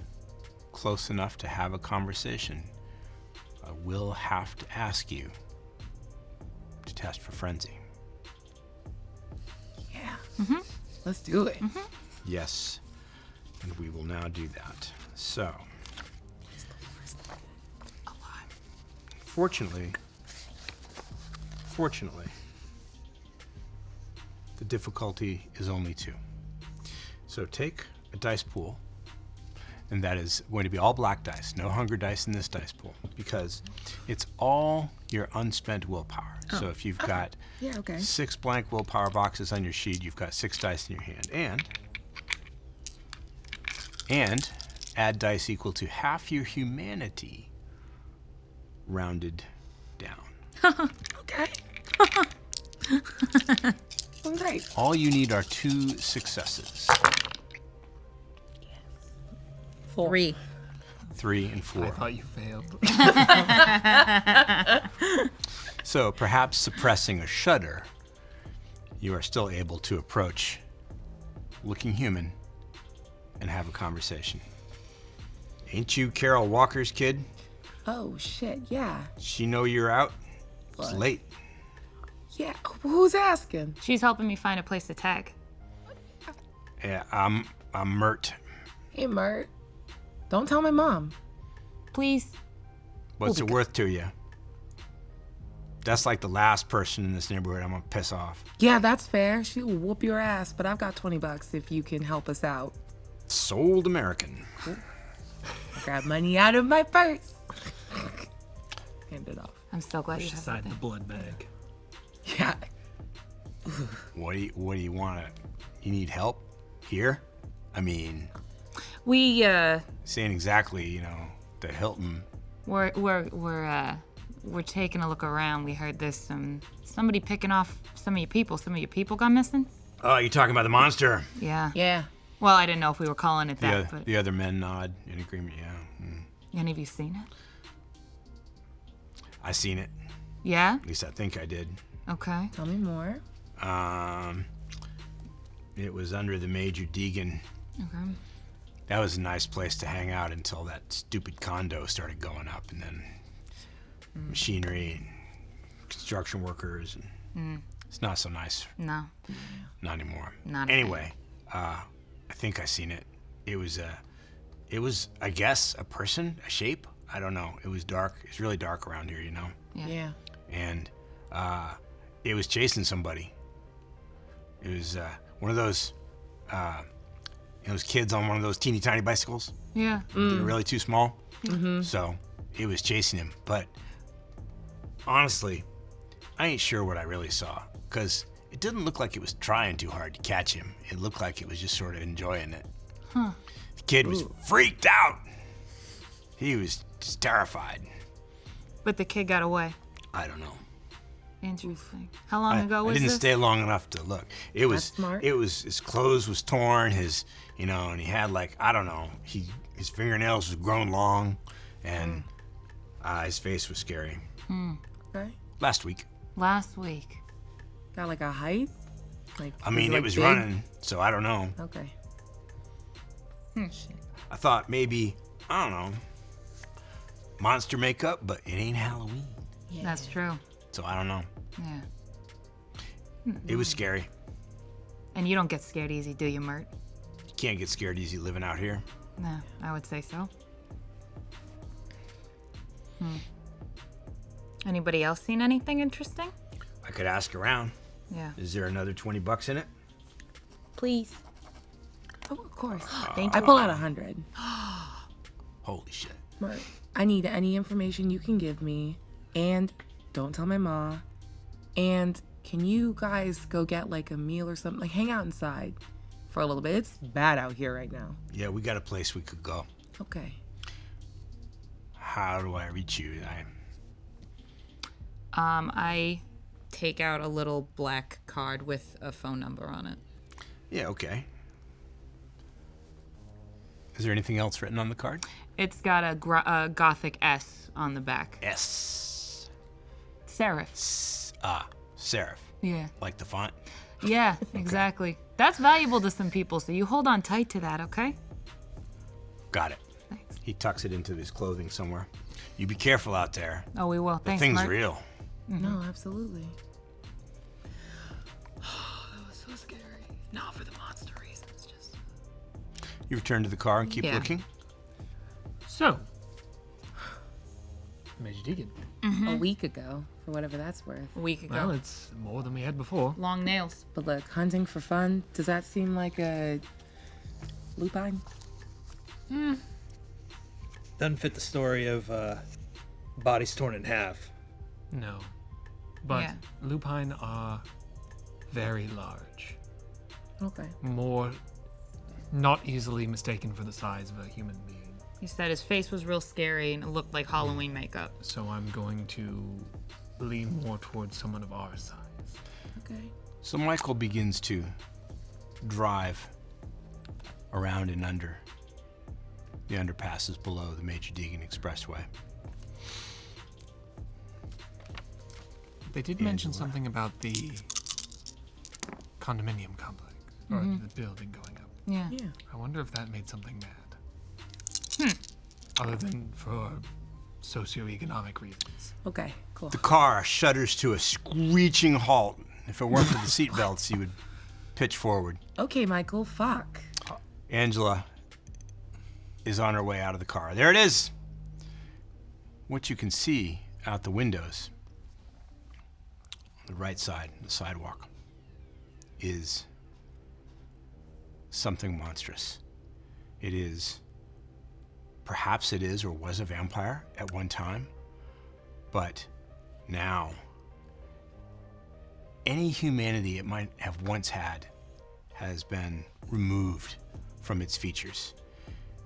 close enough to have a conversation, I will have to ask you to test for frenzy. Yeah. Let's do it. Yes, and we will now do that. So, fortunately, the difficulty is only 2. So take a dice pool, and that is going to be all black dice, no hunger dice in this dice pool, because it's all your unspent willpower. So if you've got Yeah, okay. 6 blank willpower boxes on your sheet, you've got 6 dice in your hand. And add dice equal to half your humanity rounded down. Okay. Well, great. All you need are 2 successes. 3. 3 and 4. I thought you failed. So perhaps suppressing a shudder, you are still able to approach looking human and have a conversation. Ain't you Carol Walker's kid? Oh, shit, yeah. She know you're out? It's late. Yeah, who's asking? She's helping me find a place to tag. Yeah, I'm Mert. Hey, Mert. Don't tell my mom. Please. What's it worth to you? That's like the last person in this neighborhood I'm gonna piss off. Yeah, that's fair. She will whoop your ass, but I've got $20 if you can help us out. Sold American. I grab money out of my purse. Hand it off. I'm so glad you have Beside the something. blood bag. Yeah. What do you want to? You need help here? I mean, We're saying exactly, the Hilton. we're taking a look around. We heard there's somebody picking off some of your people. Some of your people gone missing. Oh, you're talking about the monster. Yeah. Yeah. Well, I didn't know if we were calling it that, but The other men nod in agreement. Yeah, any of you seen it? I seen it. Yeah. At least I think I did. Okay. Tell me more. It was under the Major Deegan. Okay. That was a nice place to hang out until that stupid condo started going up, and then machinery and construction workers, and it's not so nice. No. Not anymore. Not a anyway. I think I seen it. It was I guess a person, a shape. I don't know. It was dark. It's really dark around here, Yeah. And it was chasing somebody. It was one of those kids on one of those teeny tiny bicycles. Yeah. They're really too small. So it was chasing him. But honestly, I ain't sure what I really saw, because it didn't look like it was trying too hard to catch him. It looked like it was just sort of enjoying it. The kid was freaked out. He was just terrified. But the kid got away. I don't know. Interesting. How long ago I was didn't this? stay long enough to look. It was That's smart. It was his clothes was torn, his and he had like I don't know. His fingernails was grown long, and his face was scary. Okay. Last week. Last week. Got like a height? Like I mean, like, it was big? running, so I don't know. Okay. Shit. I thought maybe I don't know. Monster makeup, but it ain't Halloween, Yeah. That's true. so I don't know. Yeah. It was scary. And you don't get scared easy, do you, Mert? You can't get scared easy living out here. No, I would say so. Anybody else seen anything interesting? I could ask around. Yeah. Is there another $20 in it? Please. Oh, of course. Thank you. I pull out 100. Holy shit. Mark, I need any information you can give me, and don't tell my ma. And can you guys go get like a meal or something? Like hang out inside for a little bit. It's bad out here right now. Yeah, we got a place we could go. Okay. How do I reach you? I take out a little black card with a phone number on it. Yeah, okay. Is there anything else written on the card? It's got a gothic S on the back. S. Serif. Serif. Yeah. Like the font? Yeah, exactly. That's valuable to some people, so you hold on tight to that, okay? Got it. Thanks. He tucks it into his clothing somewhere. You be careful out there. Oh, we will. The Thanks, thing's Mark. real. No, absolutely. That was so scary. Not for the monster reasons, just. You return to the car and keep Yeah. looking? So, Major Deacon. A week ago, for whatever that's worth. A week ago. Well, it's more than we had before. Long nails. But look, hunting for fun, does that seem like a lupine? Doesn't fit the story of bodies torn in half. No. But Yeah. lupine are very large. Okay. More not easily mistaken for the size of a human being. He said his face was real scary and it looked like Halloween makeup. So I'm going to lean more towards someone of our size. Okay. So Michael begins to drive around and under the underpasses below the Major Deegan Expressway. They did mention something about the condominium complex, or the building going up. Yeah. Yeah. I wonder if that made something mad. Other than for socioeconomic reasons. Okay, cool. The car shudders to a screeching halt. If it weren't for the seatbelts, he would pitch forward. Okay, Michael, fuck. Angela is on her way out of the car. There it is! What you can see out the windows, on the right side, the sidewalk, is something monstrous. It is, perhaps it is or was a vampire at one time, but now, any humanity it might have once had has been removed from its features.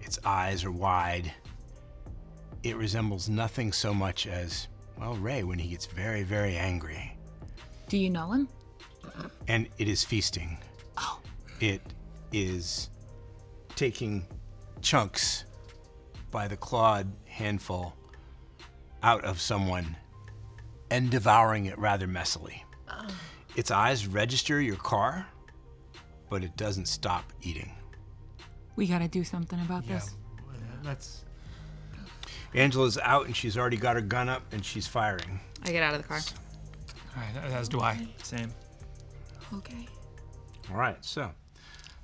Its eyes are wide. It resembles nothing so much as, well, Ray when he gets very, very angry. Do you know him? And it is feasting. Oh. It is taking chunks by the clawed handful out of someone and devouring it rather messily. Its eyes register your car, but it doesn't stop eating. We gotta do something about this. That's Angela's out and she's already got her gun up and she's firing. I get out of the car. all right, as do I. Same. Okay. All right, so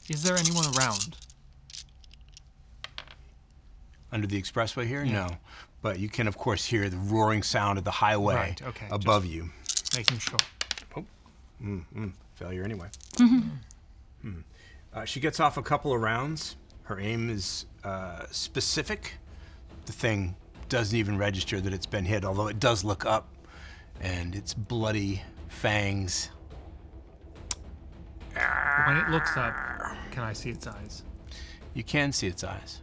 Is there anyone around? under the expressway here? No. But you can, of course, hear the roaring sound of the highway Right, okay, above just- you. Making sure. Failure anyway. She gets off a couple of rounds. Her aim is specific. The thing doesn't even register that it's been hit, although it does look up, and its bloody fangs. When it looks up, can I see its eyes? You can see its eyes.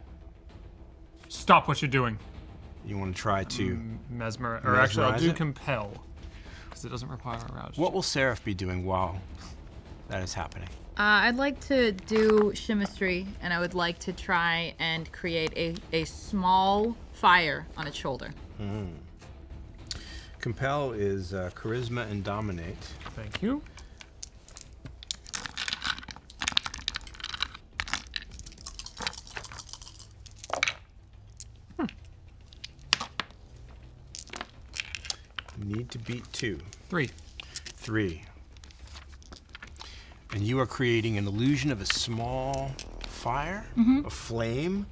Stop what you're doing. You want to try to... Mesmer, or actually, I'll Mesmerize do it? compel, because it doesn't require a rouse. What will Serif be doing while that is happening? I'd like to do chemistry, and I would like to try and create a small fire on its shoulder. Compel is charisma and dominate. Thank you. Need to beat 2. 3. 3. And you are creating an illusion of a small fire, a flame,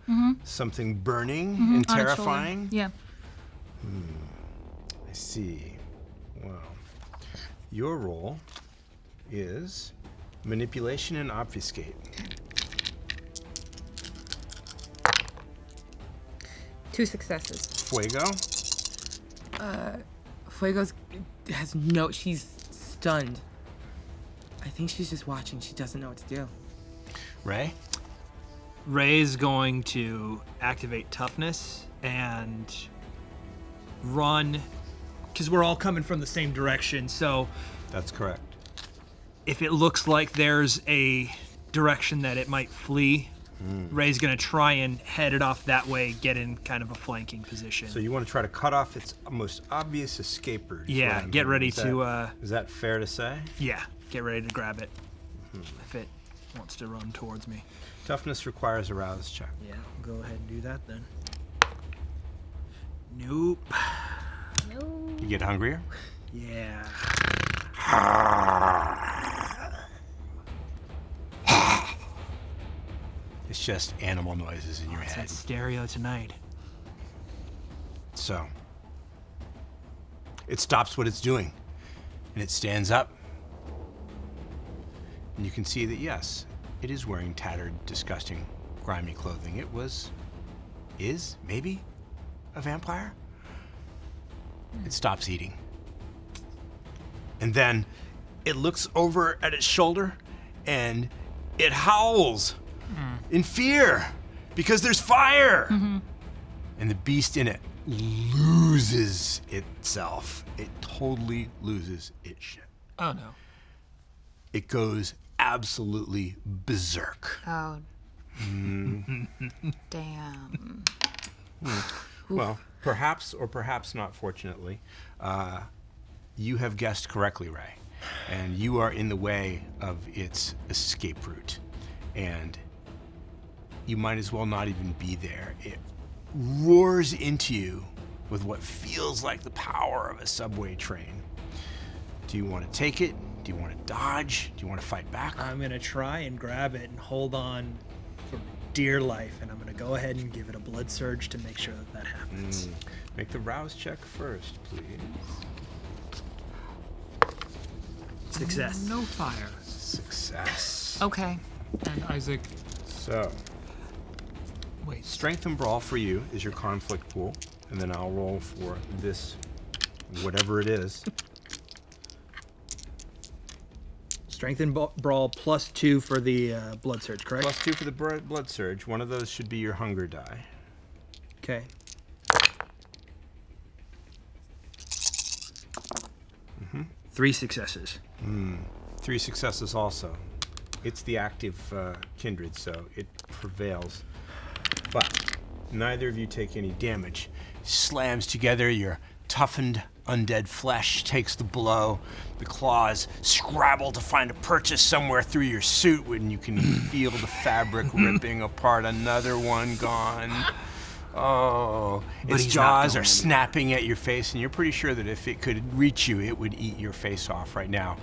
something burning and On its shoulder. terrifying. Yeah. I see. Wow. Your role is manipulation and obfuscate. 2 successes. Fuego. Fuego's she's stunned. I think she's just watching. She doesn't know what to do. Ray. Ray's going to activate toughness and run, because we're all coming from the same direction. So That's correct. if it looks like there's a direction that it might flee, Ray's going to try and head it off that way, get in kind of a flanking position. So you want to try to cut off its most obvious escaper. is Yeah, what I'm get hearing. ready Is to, that- Is that fair to say? yeah, get ready to grab it if it wants to run towards me. Toughness requires a rouse check. Yeah, I'll go ahead and do that then. Nope. You get hungrier? Yeah. It's just animal noises in your It's head. that stereo tonight. So it stops what it's doing and it stands up. And you can see that, yes, it is wearing tattered, disgusting, grimy clothing. Is maybe a vampire. It stops eating. And then it looks over at its shoulder and it howls in fear because there's fire. And the beast in it loses itself. It totally loses its shit. Oh no. It goes absolutely berserk. Oh. Damn. Well, perhaps or perhaps not, fortunately, you have guessed correctly, Ray. And you are in the way of its escape route. And you might as well not even be there. It roars into you with what feels like the power of a subway train. Do you want to take it? Do you want to dodge? Do you want to fight back? I'm going to try and grab it and hold on for dear life, and I'm going to go ahead and give it a blood surge to make sure that that happens. Make the rouse check first, please. Success. No fire. Success. Okay. And Isaac, So, wait. strength and brawl for you is your conflict pool, and then I'll roll for this, whatever it is. Strength and brawl +2 for the blood surge, correct? +2 for the blood surge. One of those should be your hunger die. Okay. Three successes. 3 successes also. It's the active kindred, so it prevails. But neither of you take any damage. Slams together, your toughened undead flesh takes the blow. The claws scrabble to find a purchase somewhere through your suit when you can feel the fabric ripping apart. Another one gone. Oh, its he's not jaws going are snapping at your face, and you're pretty sure that if it could reach you, it would eat your face off right now.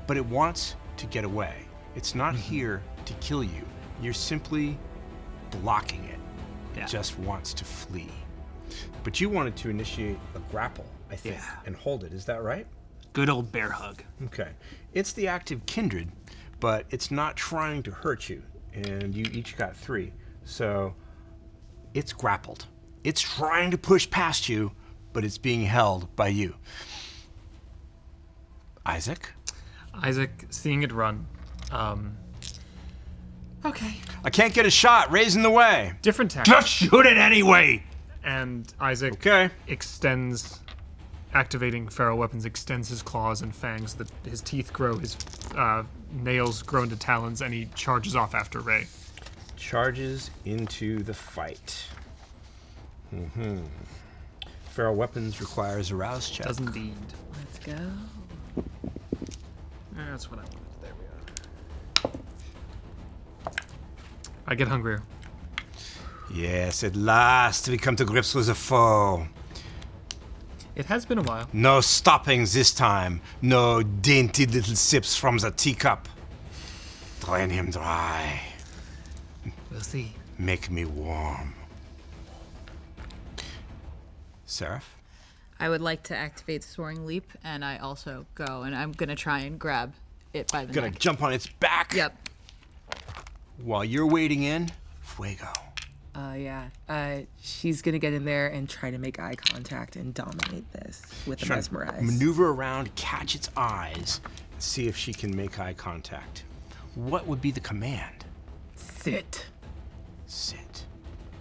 But it wants to get away. It's not here to kill you. You're simply blocking it. It Yeah. just wants to flee. But you wanted to initiate a grapple, I think, Yeah. and hold it. Is that right? Good old bear hug. Okay. It's the active kindred, but it's not trying to hurt you. And you each got 3. So it's grappled. It's trying to push past you, but it's being held by you. Isaac? Isaac, seeing it run. Okay. I can't get a shot. Raise in the way. Different tactic. Just shoot it anyway! And Isaac Okay. extends, activating feral weapons, extends his claws and fangs. His teeth grow, his nails grow into talons, and he charges off after Ray. Charges into the fight. Feral weapons requires a rouse check. Does indeed. Let's go. That's what I wanted. There we are. I get hungrier. Yes, at last we come to grips with a foe. It has been a while. No stopping this time. No dainty little sips from the teacup. Drain him dry. We'll see. Make me warm. Serif? I would like to activate Soaring Leap, and I also go, and I'm going to try and grab it by the Gonna neck. jump on its back. Yep. While you're waiting in, Fuego. She's gonna get in there and try to make eye contact and dominate this with the Trying to mesmerize. maneuver around, catch its eyes, and see if she can make eye contact. What would be the command? Sit. Sit.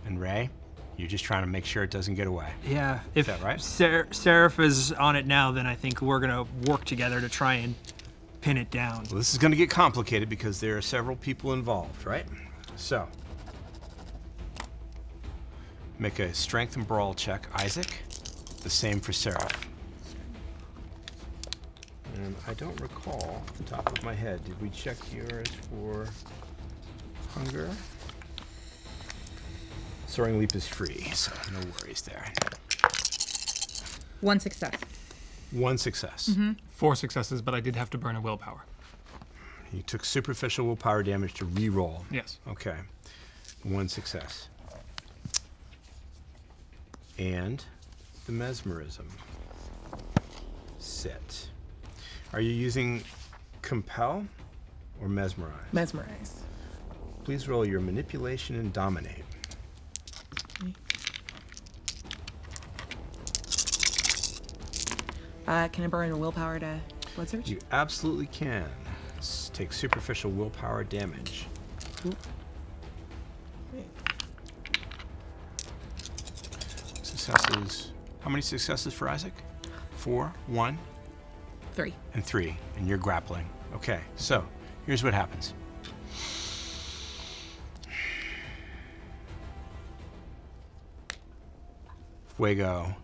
And Ray, you're just trying to make sure it doesn't get away. Yeah, if that right? Serif is on it now, then I think we're gonna work together to try and pin it down. Well, this is going to get complicated because there are several people involved, right? So, make a strength and brawl check, Isaac. The same for Serif. And I don't recall off the top of my head. Did we check yours for hunger? Soaring Leap is free, so no worries there. One success. One success. 4 successes, but I did have to burn a willpower. You took superficial willpower damage to re-roll. Yes. Okay. 1 success. And the mesmerism. Sit. Are you using compel or mesmerize? Mesmerize. Please roll your manipulation and dominate. Can I burn a willpower to blood search? You absolutely can. Take superficial willpower damage. Successes. How many successes for Isaac? 4, 1, 3. and 3. And you're grappling. Okay, so here's what happens. Fuego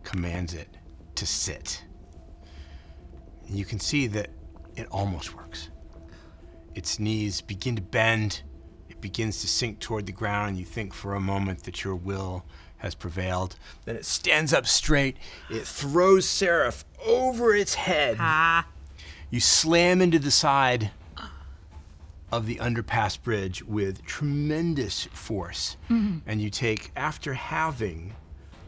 commands it to sit. And you can see that it almost works. Its knees begin to bend. It begins to sink toward the ground, and you think for a moment that your will has prevailed. Then it stands up straight. It throws Serif over its head. You slam into the side of the underpass bridge with tremendous force. And you take, after having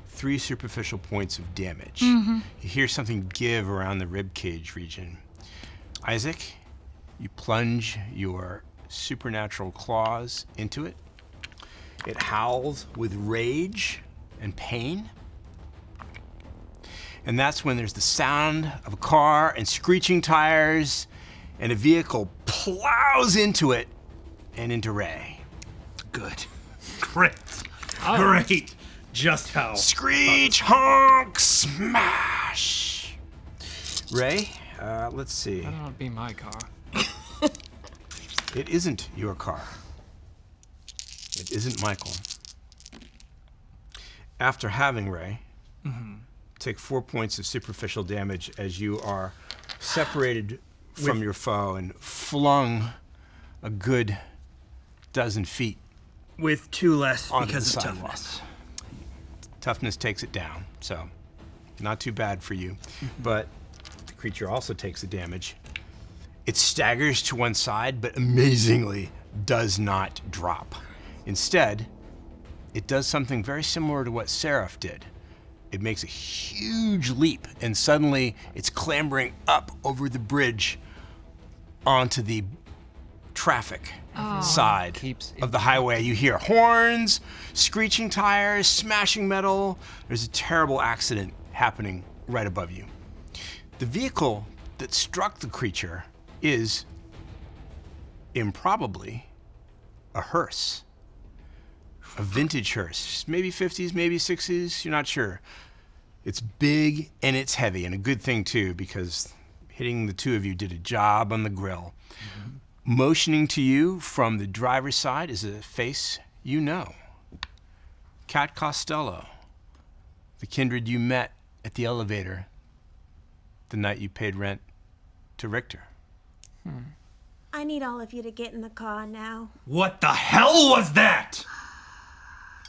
3 superficial points of damage, you hear something give around the ribcage region. Isaac, you plunge your supernatural claws into it. It howls with rage and pain. And that's when there's the sound of a car and screeching tires, and a vehicle plows into it and into Ray. Good. Great. Great. Just how. Screech, honk, smash. Ray, let's see. That ought to be my car. It isn't your car. It isn't Michael. After having Ray, take 4 points of superficial damage as you are separated from your foe and flung a good dozen feet. With 2 less Onto because the of sidewalk. toughness. Toughness takes it down, so not too bad for you. But the creature also takes the damage. It staggers to one side, but amazingly does not drop. Instead, it does something very similar to what Serif did. It makes a huge leap, and suddenly it's clambering up over the bridge onto the traffic side keeps of the highway. You hear horns, screeching tires, smashing metal. There's a terrible accident happening right above you. The vehicle that struck the creature is improbably a hearse. a vintage hearse, maybe 50s, maybe 60s, you're not sure. It's big and it's heavy, and a good thing too, because hitting the two of you did a job on the grill. Motioning to you from the driver's side is a face you know. Cat Costello, the kindred you met at the elevator the night you paid rent to Richter. I need all of you to get in the car now. What the hell was that?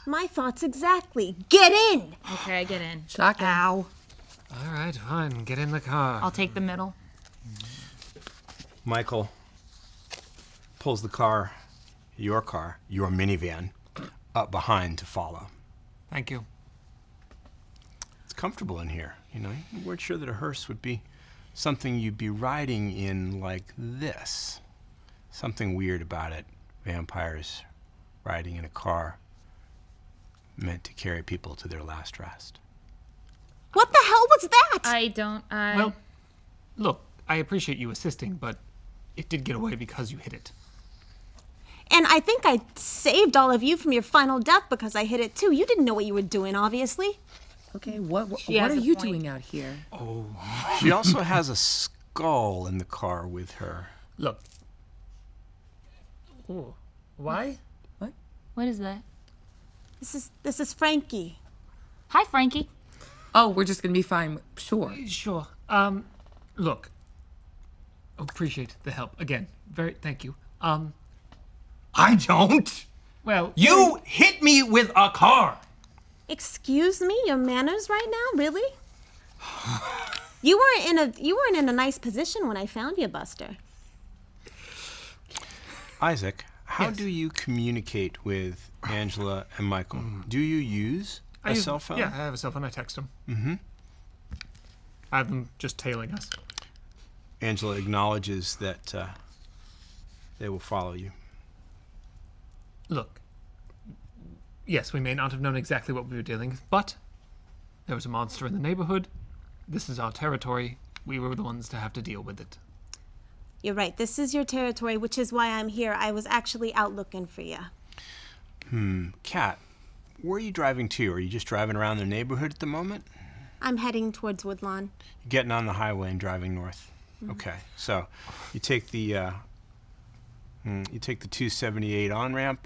My thoughts exactly. Get in! Okay, get in. Shotgun. Ow. All right, fine. Get in the car. I'll take the middle. Michael pulls the car, your minivan, up behind to follow. Thank you. It's comfortable in here. You know, you weren't sure that a hearse would be something you'd be riding in like this. Something weird about it. Vampires riding in a car meant to carry people to their last rest. What the hell was that? Well, look, I appreciate you assisting, but it did get away because you hit it. And I think I saved all of you from your final death because I hit it too. You didn't know what you were doing, obviously. Okay, what has are a you point. doing out here? She also has a skull in the car with her. Look. Ooh. Why? What is that? This is Frankie. Hi, Frankie. Oh, we're just gonna be fine. Sure. Sure. Look. Appreciate the help. Again, thank you. I don't. Well, You hit me with a car. Excuse me, your manners right now, really? You weren't in a nice position when I found you, Buster. Isaac, how Yes. do you communicate with Angela and Michael? Do you use a cell phone? Yeah, I have a cell phone. I text them. Mm-hmm. I have them just tailing us. Angela acknowledges that they will follow you. Look. Yes, we may not have known exactly what we were dealing with, but there was a monster in the neighborhood. This is our territory. We were the ones to have to deal with it. You're right. This is your territory, which is why I'm here. I was actually out looking for you. Kat, where are you driving to? Are you just driving around the neighborhood at the moment? I'm heading towards Woodlawn. You're getting on the highway and driving north. Okay, so you take the 278 on ramp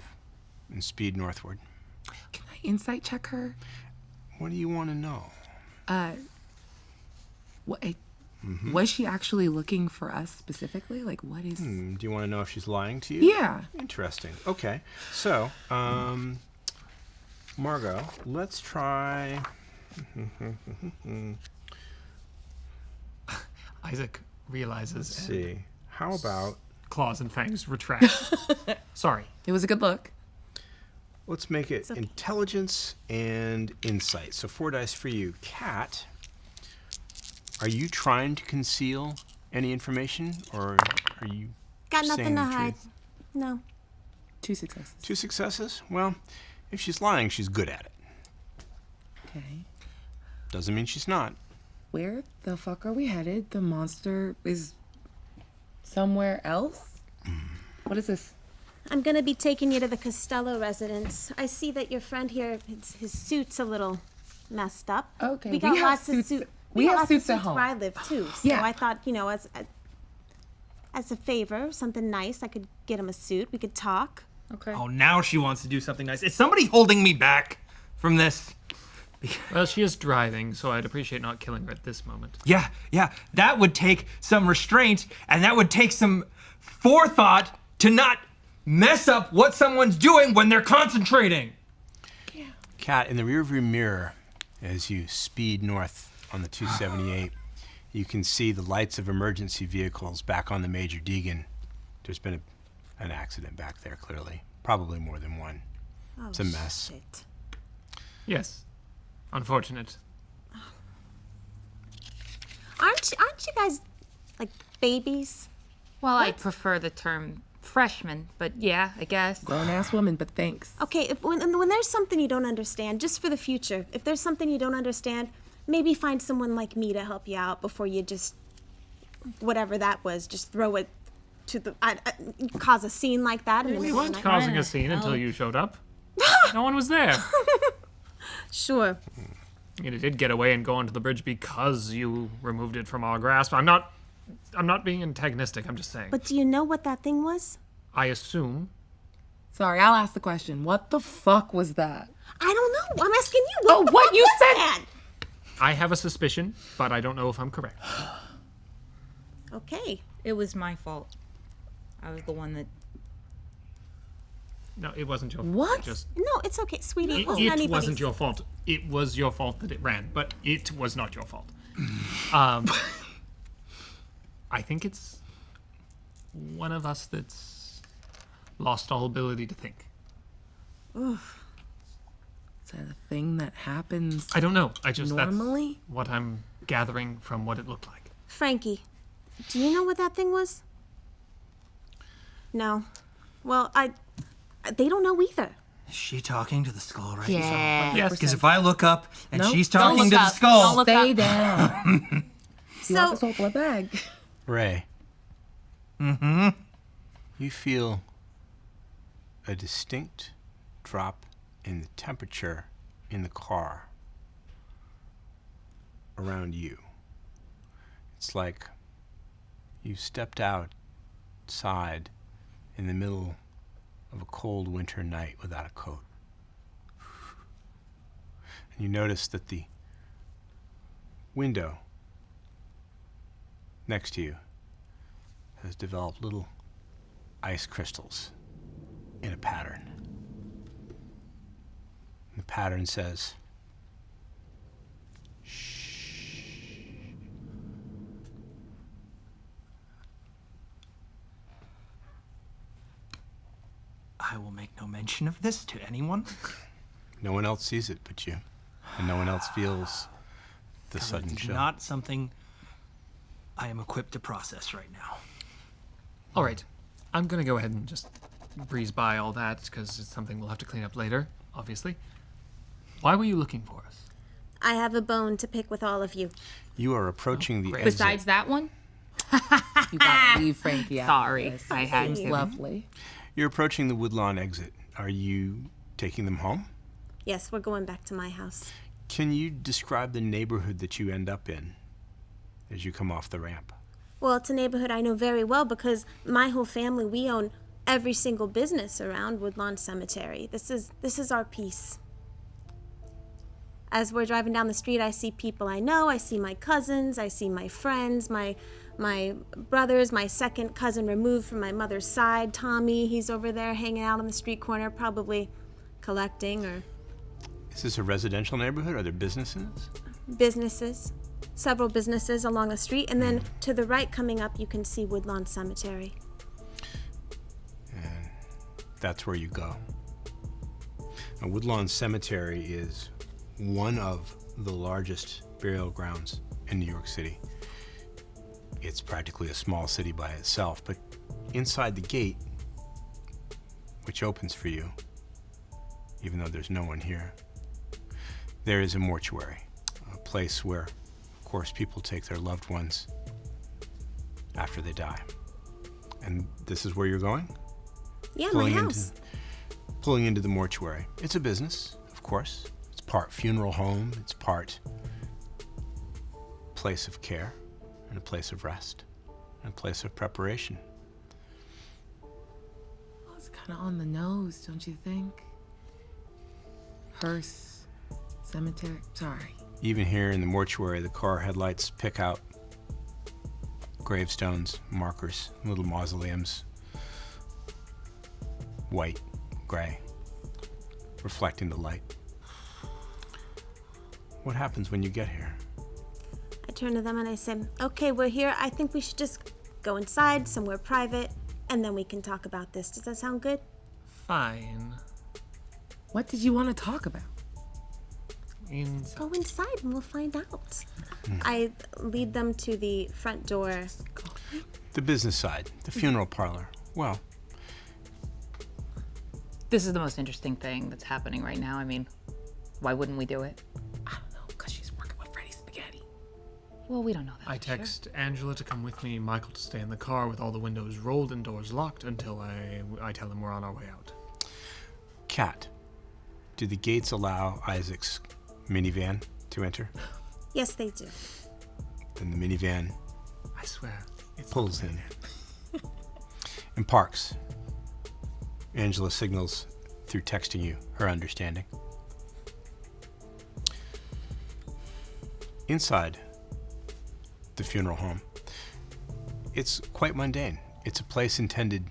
and speed northward. Can I insight check her? What do you want to know? Was she actually looking for us specifically? Like, what is? Do you want to know if she's lying to you? Yeah. Interesting. Okay, so Margot, let's try. Isaac realizes. Let's see. How about Claws and fangs retract. Sorry. It was a good look. let's make it okay. intelligence and insight. So 4 dice for you. Kat, are you trying to conceal any information, or are you Got saying nothing to the hide. truth? No. 2 successes. 2 successes? Well, if she's lying, she's good at it. Okay. Doesn't mean she's not. Where the fuck are we headed? The monster is somewhere else? What is this? I'm gonna be taking you to the Costello residence. I see that your friend here, his suit's a little messed up. Okay, We got we have lots of suits- suits. we have lots suits of at home. where I live too. So Yeah. I thought, as a favor, something nice, I could get him a suit. We could talk. Okay. Oh, now she wants to do something nice. Is somebody holding me back from this? Well, she is driving, so I'd appreciate not killing her at this moment. Yeah, that would take some restraint, and that would take some forethought to not mess up what someone's doing when they're concentrating. Kat, in the rearview mirror, as you speed north on the 278, you can see the lights of emergency vehicles back on the Major Deegan. There's been an accident back there, clearly. Probably more than one. Oh, It's a mess. Shit. Yes. Unfortunate. Aren't you guys like babies? Well, I prefer the term freshman, but yeah, I guess. Grown ass woman, but thanks. Okay, when there's something you don't understand, just for the future, if there's something you don't understand, maybe find someone like me to help you out before you just, whatever that was, just throw it to the, cause a scene like that. In the We middle of weren't the night. causing a scene until you showed up. No one was there. Sure. It did get away and go onto the bridge because you removed it from our grasp. I'm not being antagonistic. I'm just saying. But do you know what that thing was? I assume. Sorry, I'll ask the question. What the fuck was that? I don't know. I'm asking you. Oh, the what fuck you was said? that? I have a suspicion, but I don't know if I'm correct. Okay. It was my fault. I was the one that. No, it wasn't your fault. What? Just No, it's okay, sweetie. it, wasn't it anybody's. wasn't your fault. It was your fault that it ran, but it was not your fault. I think it's one of us that's lost all ability to think. Is that a thing that happens I don't know. I just normally? that's what I'm gathering from what it looked like. Frankie, do you know what that thing was? No. Well, they don't know either. Is she talking to the skull right Yeah. Yes, Because if I look up and Nope. she's Don't talking look to the up. skull, Don't look Stay up. down. You want So, this whole blood bag? Ray. You feel a distinct drop in the temperature in the car around you. It's like you stepped outside in the middle of a cold winter night without a coat. And you notice that the window next to you has developed little ice crystals in a pattern. And the pattern says, I will make no mention of this to anyone. no one else sees it but you, and no one else feels the sudden It's chill. not something I am equipped to process right now. All right. I'm going to go ahead and just breeze by all that because it's something we'll have to clean up later, obviously. Why were you looking for us? I have a bone to pick with all of you. You are approaching the great. exit. Besides that one? You gotta leave Frankie out. Sorry, This I had seems to. lovely. You're approaching the Woodlawn exit. Are you taking them home? Yes, we're going back to my house. Can you describe the neighborhood that you end up in as you come off the ramp? Well, it's a neighborhood I know very well because my whole family, we own every single business around Woodlawn Cemetery. This is our piece. As we're driving down the street, I see people I know. I see my cousins. I see my friends, my brothers, my second cousin removed from my mother's side, Tommy. He's over there hanging out on the street corner, probably collecting or Is this a residential neighborhood? Are there businesses? businesses. Several businesses along a street. And then to the right coming up, you can see Woodlawn Cemetery. And that's where you go. Now, Woodlawn Cemetery is one of the largest burial grounds in New York City. It's practically a small city by itself, but inside the gate, which opens for you, even though there's no one here, there is a mortuary, a place where, of course, people take their loved ones after they die. And this is where you're going? Yeah, my house. Pulling into the mortuary. It's a business, of course. It's part funeral home, it's part place of care, and a place of rest, and a place of preparation. Well, it's kind of on the nose, don't you think? Hearse, cemetery. Sorry. Even here in the mortuary, the car headlights pick out gravestones, markers, little mausoleums, white, gray, reflecting the light. What happens when you get here? I turn to them and I say, okay, we're here. I think we should just go inside, somewhere private, and then we can talk about this. Does that sound good? Fine. What did you want to talk about? Go inside and we'll find out. I lead them to the front door. The business side, the funeral parlor. Well, This is the most interesting thing that's happening right now. I mean, why wouldn't we do it? I don't know, because she's working with Freddy's spaghetti. Well, we don't know that. I for sure. text Angela to come with me, Michael to stay in the car with all the windows rolled and doors locked until I tell him we're on our way out. Kat, Do the gates allow Isaac's minivan to enter? Yes, they do. Then the minivan I swear. It's pulls in and parks. Angela signals through texting you her understanding. Inside the funeral home, it's quite mundane. It's a place intended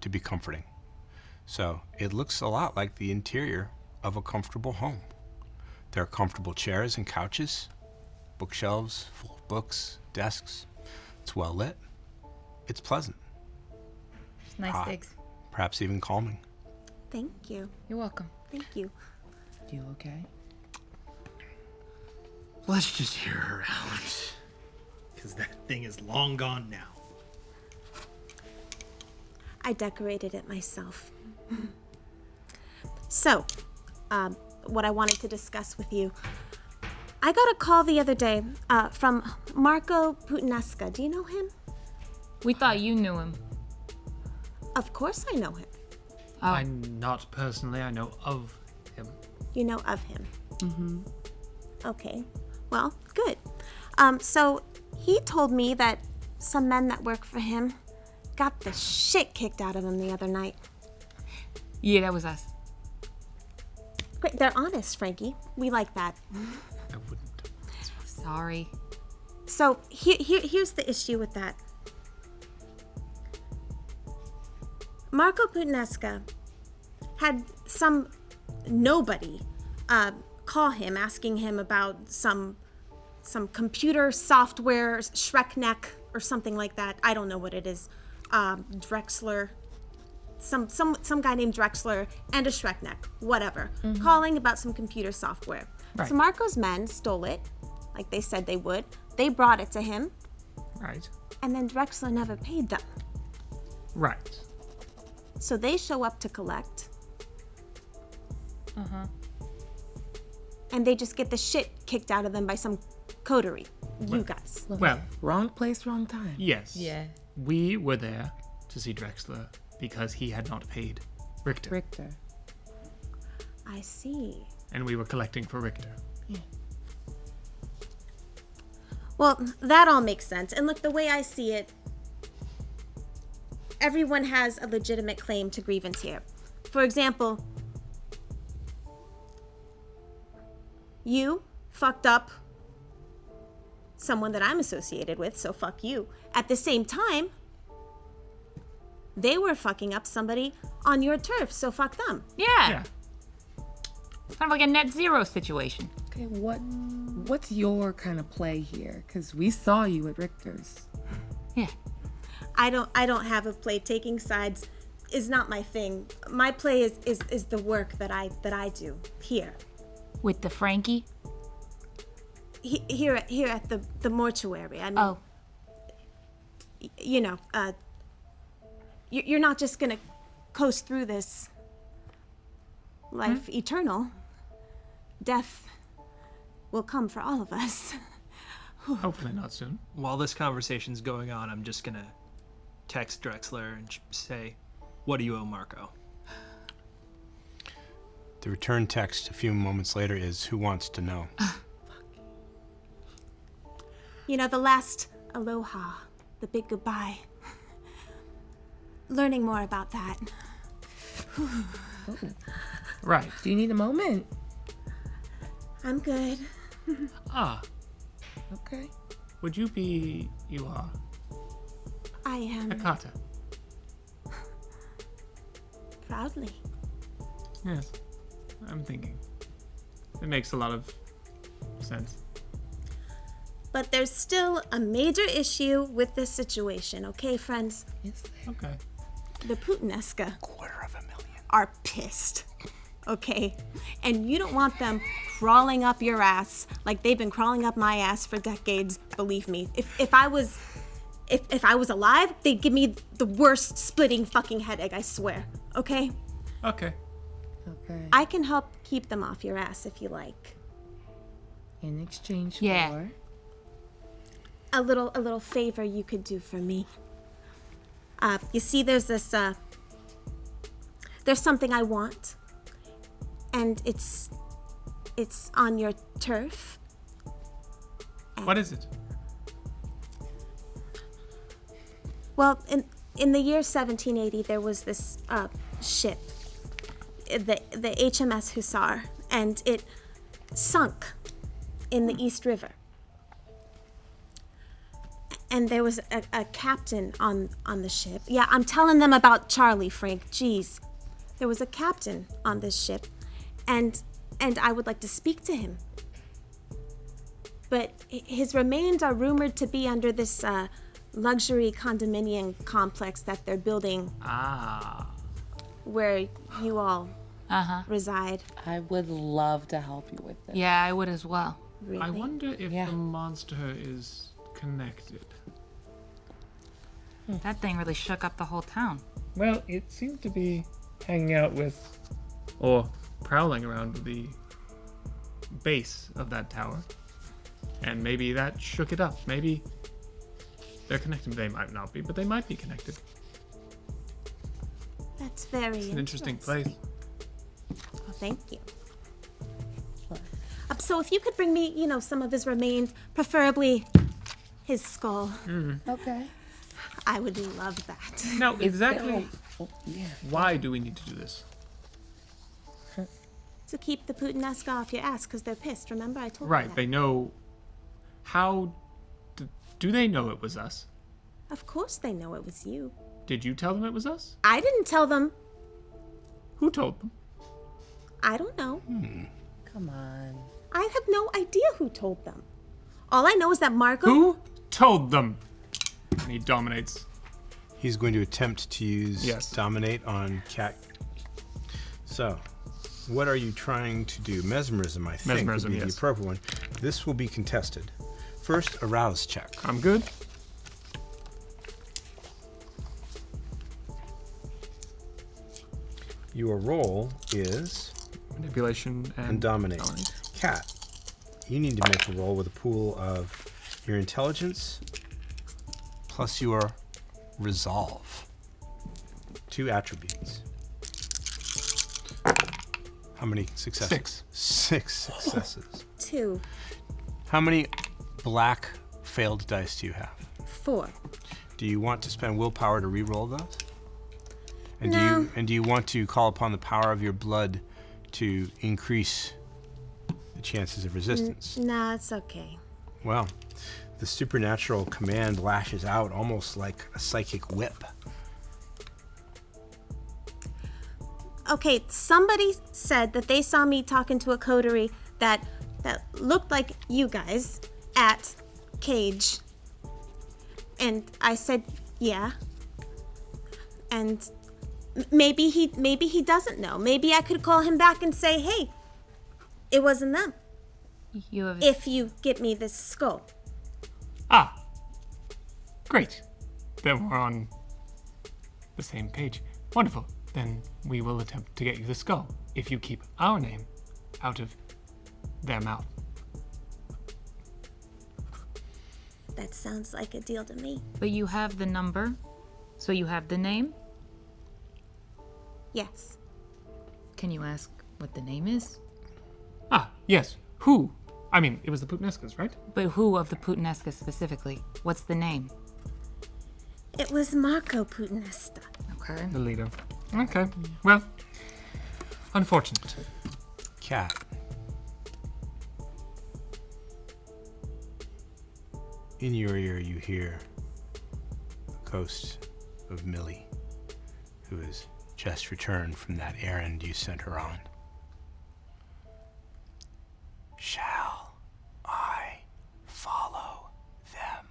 to be comforting. So it looks a lot like the interior of a comfortable home. There are comfortable chairs and couches, bookshelves full of books, desks. It's well lit. It's pleasant. Nice Hot. digs. Perhaps even calming. Thank you. You're welcome. Thank you. You okay? Let's just hear her out. Because that thing is long gone now. I decorated it myself. So, what I wanted to discuss with you. I got a call the other day from Marco Putinesca. Do you know him? We thought you knew him. Of course I know him. Oh. I not personally, I know of him. You know of him. Mm-hmm. Okay. Well, good. So he told me that some men that work for him got the shit kicked out of them the other night. Yeah, that was us. Great. They're honest, Frankie. We like that. I wouldn't. Sorry. So here's the issue with that. Marco Putinesca had some nobody call him asking him about some computer software, Shrekneck or something like that. I don't know what it is. Drexler, some guy named Drexler and a Shrekneck, whatever, calling about some computer software. Right. So Marco's men stole it, like they said they would. They brought it to him, Right. and then Drexler never paid them. Right. So they show up to collect. And they just get the shit kicked out of them by some coterie. You guys. Well, Wrong place, wrong time. yes. Yeah. We were there to see Drexler because he had not paid Richter. Richter. I see. And we were collecting for Richter. Well, that all makes sense. And look, the way I see it, everyone has a legitimate claim to grievance here. For example, you fucked up someone that I'm associated with, so fuck you. At the same time, they were fucking up somebody on your turf, so fuck them. Yeah. Yeah. It's kind of like a net zero situation. Okay, what's your kind of play here? Because we saw you at Richter's. Yeah. I don't have a play. Taking sides is not my thing. My play is the work that I do here. With the Frankie? Here at the mortuary. I mean, Oh. You know, you're not just gonna coast through this life eternal. Death will come for all of us. Hopefully not soon. While this conversation's going on, I'm just gonna text Drexler and say, "What do you owe Marco?" The return text a few moments later is, "Who wants to know?" You know, the last aloha, the big goodbye. Learning more about that. Right. Do you need a moment? I'm good. Ah, Okay. would you be... You are I am Hecata. proudly. Yes. I'm thinking. It makes a lot of sense. But there's still a major issue with this situation, okay, friends? Yes. Okay. The Putinesca $250,000. are pissed, okay? And you don't want them crawling up your ass like they've been crawling up my ass for decades, believe me. If I was alive, they'd give me the worst splitting fucking headache, I swear, okay? Okay. Okay. I can help keep them off your ass if you like. In exchange Yeah. for A little favor you could do for me. You see, there's something I want. and it's on your turf. What is it? Well, in the year 1780, there was this ship, the HMS Hussar, and it sunk in the East River. And there was a captain on the ship. Yeah, I'm telling them about Charlie, Frank. Jeez. There was a captain on this ship, and I would like to speak to him. But his remains are rumored to be under this luxury condominium complex that they're building where you all reside. I would love to help you with this. Yeah, I would as well. Really? I wonder if Yeah. the monster is connected. That thing really shook up the whole town. Well, it seemed to be hanging out with, or prowling around the base of that tower. And maybe that shook it up. Maybe they're connected. They might not be, but they might be connected. That's very It's an interesting place. Oh, thank you. So if you could bring me, some of his remains, preferably his skull, Okay. I would love that. Now, exactly Yeah. why do we need to do this? To keep the Putanesca off your ass, because they're pissed. Remember, I told you Right, that. they know. How do they know it was us? Of course they know it was you. Did you tell them it was us? I didn't tell them. Who told them? I don't know. Come on. I have no idea who told them. All I know is that Marco... Who told them? And he dominates. He's going to attempt to use Yes. dominate on Cat. So, what are you trying to do? Mesmerism, I think, Mesmerism, would be yes. the appropriate one. This will be contested. First, a rouse check. I'm good. Your role is Manipulation and dominate. dominate. Cat, you need to make a roll with a pool of your intelligence plus your resolve. 2 attributes. How many successes? 6 successes. 2, How many black failed dice do you have? 4. Do you want to spend willpower to re-roll those? And No. do you want to call upon the power of your blood to increase the chances of resistance? Nah, it's okay. Well, the supernatural command lashes out almost like a psychic whip. Okay, somebody said that they saw me talking to a coterie that looked like you guys at Cage. And I said, yeah. And maybe he doesn't know. Maybe I could call him back and say, hey, it wasn't them. You have If you get me this skull. Ah, great. Then we're on the same page. Wonderful. Then we will attempt to get you the skull if you keep our name out of their mouth. That sounds like a deal to me. But you have the number, so you have the name. Yes. Can you ask what the name is? Ah, yes. Who? I mean, it was the Putanescas, right? But who of the Putanesca specifically? What's the name? It was Marco Putanesta. Okay. The leader. Okay. Well, unfortunate. Cat. In your ear, you hear the ghost of Millie, who has just returned from that errand you sent her on. Shall I follow them?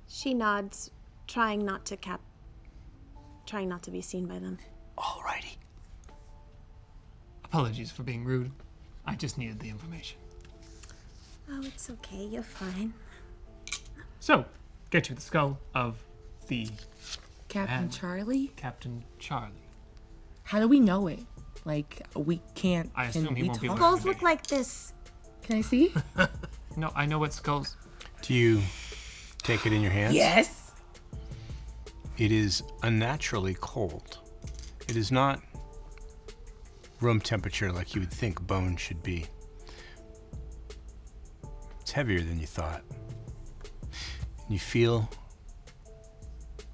She nods, trying not to be seen by them. Alrighty. Apologies for being rude. I just needed the information. Oh, it's okay. You're fine. So, get you the skull of the Captain And- Charlie? Captain Charlie. How do we know it? Like, we can't. I assume can he we won't be talk? able Skulls look like this. Can I see? No, I know what skulls. Do you take it in your hands? Yes. It is unnaturally cold. It is not room temperature like you would think bone should be. It's heavier than you thought. And you feel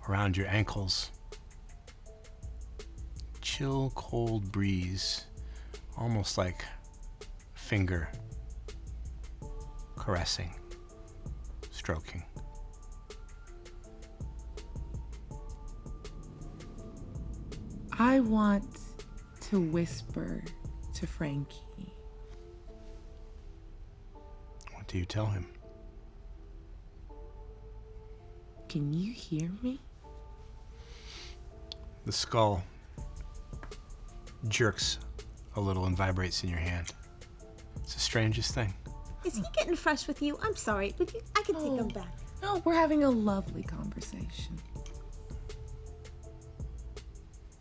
around your ankles, chill, cold breeze, almost like a finger caressing, stroking. I want to whisper to Frankie. What do you tell him? Can you hear me? The skull jerks a little and vibrates in your hand. It's the strangest thing. Is he getting fresh with you? I'm sorry. I can take him back. No, we're having a lovely conversation.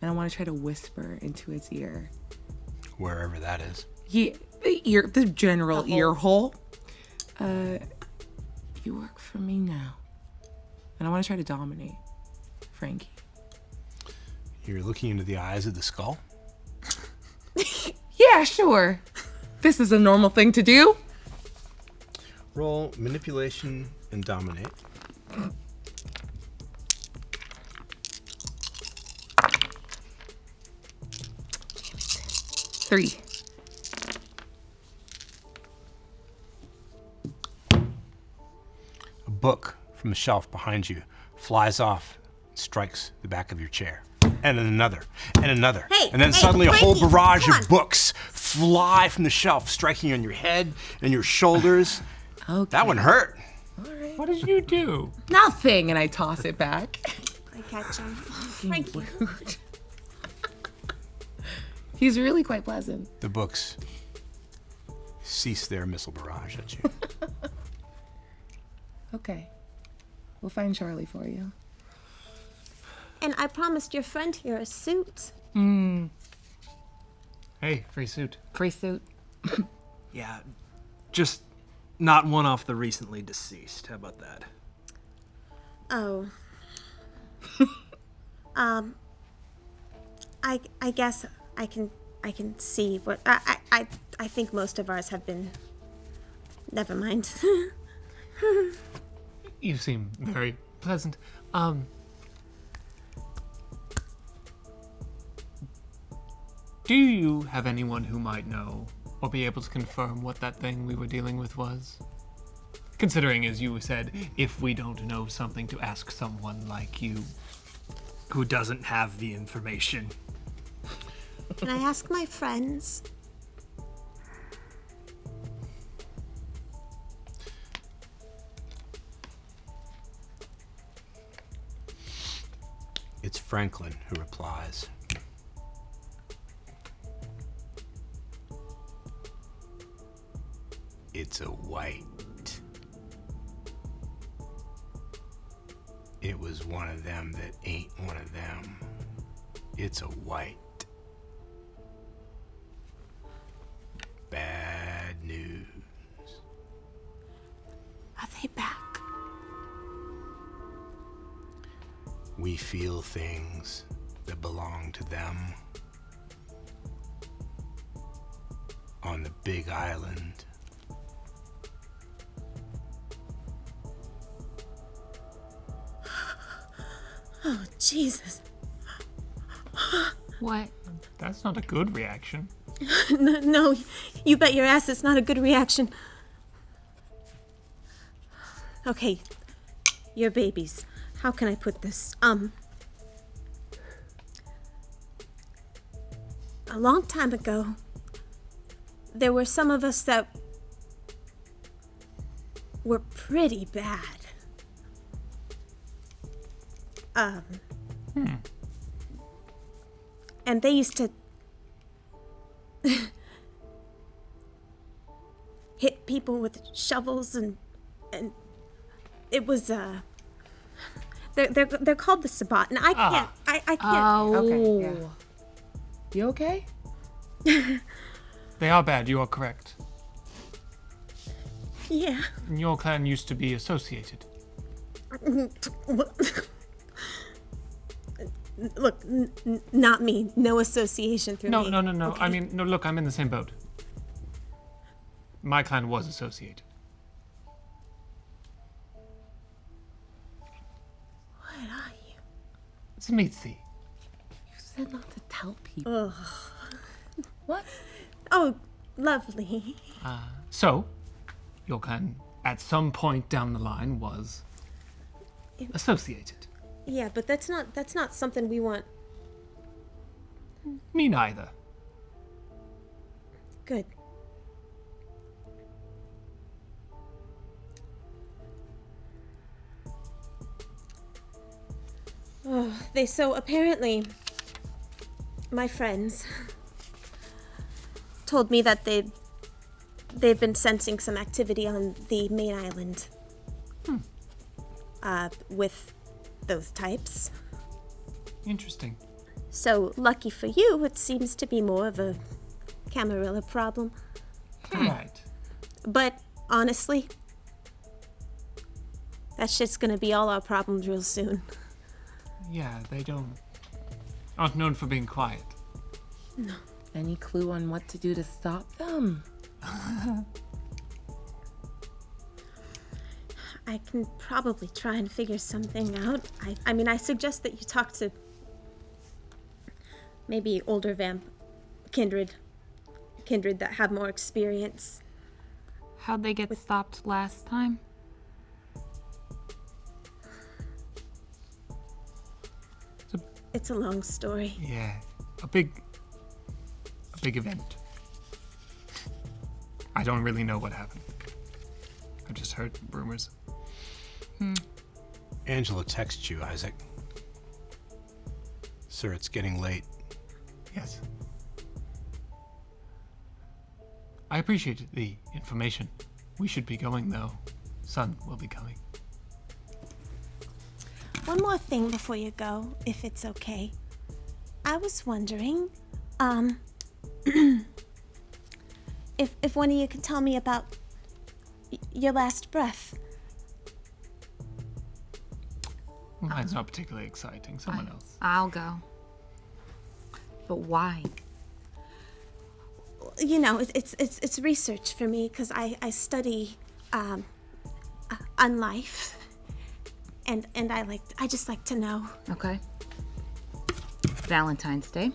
And I want to try to whisper into his ear. Wherever that is. Yeah, the general ear hole. You work for me now. And I want to try to dominate Frankie. You're looking into the eyes of the skull? Yeah, sure. This is a normal thing to do. Roll manipulation and dominate. Three. A book from the shelf behind you flies off, strikes the back of your chair. And then another, and another. Hey, and then hey, suddenly a whole Frankie, barrage come of on. books fly from the shelf, striking on your head and your shoulders. Okay. That one hurt. What did you do? Nothing, and I toss it back. I catch him. Frankie. He's really quite pleasant. The books cease their missile barrage at you. Okay. We'll find Charlie for you. And I promised your friend here a suit. Hey, free suit. Free suit. Yeah, just not one off the recently deceased. How about that? Oh. I guess I can see what I think most of ours have been. Never mind. You seem very pleasant. Do you have anyone who might know or be able to confirm what that thing we were dealing with was? Considering, as you said, if we don't know something, to ask someone like you. Who doesn't have the information? Can I ask my friends? It's Franklin who replies. It's a white. It was one of them that ain't one of them. It's a white. Bad news. Are they back? We feel things that belong to them. On the big island. Oh, Jesus. What? That's not a good reaction. No, you bet your ass it's not a good reaction. Okay, your babies. How can I put this? A long time ago, there were some of us that were pretty bad. And they used to hit people with shovels and it was they're called the Sabbat, and I can't I can't. Oh. Okay, yeah. You okay? They are bad, you are correct. Yeah. And your clan used to be associated. Look, not me. No association through me. No. Okay? I mean, no, look, I'm in the same boat. My clan was associated. What are you? Tzimisce. You said not to tell people. What? Oh, lovely. So, your clan, at some point down the line, was associated. Yeah, but that's not something we want. Me neither. Good. Oh, so apparently my friends told me that they've been sensing some activity on the main island. With those types. Interesting. So lucky for you, it seems to be more of a Camarilla problem. Right. But honestly, that shit's gonna be all our problems real soon. Yeah, they aren't known for being quiet. Any clue on what to do to stop them? I can probably try and figure something out. I mean, I suggest that you talk to maybe older kindred that have more experience. How'd they get stopped last time? It's a long story. Yeah, a big event. I don't really know what happened. I just heard rumors. Angela texts you, Isaac. Sir, it's getting late. Yes. I appreciate the information. We should be going, though. Sun will be coming. One more thing before you go, if it's okay. I was wondering, if one of you could tell me about your last breath. Mine's not particularly exciting. Someone else. I'll go. But why? You know, it's research for me because I study on life, and I just like to know. Okay. Valentine's Day.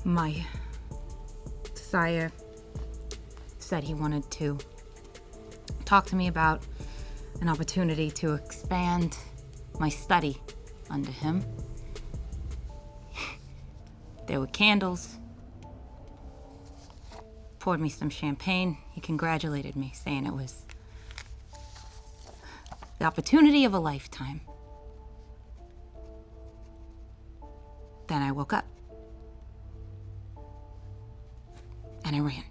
My sire said he wanted to talk to me about an opportunity to expand my study under him. There were candles. Poured me some champagne. He congratulated me, saying it was the opportunity of a lifetime. Then I woke up. And I ran.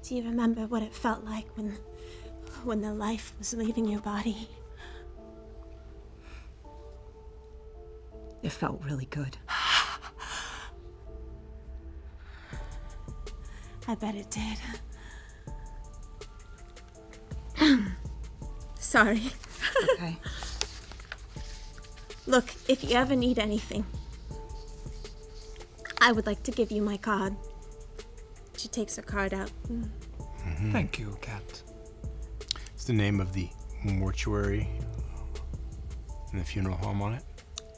Do you remember what it felt like when the life was leaving your body? It felt really good. I bet it did. Sorry. Okay. Look, if you ever need anything, I would like to give you my card. She takes her card out. Thank you, Cat. It's the name of the mortuary and the funeral home on it.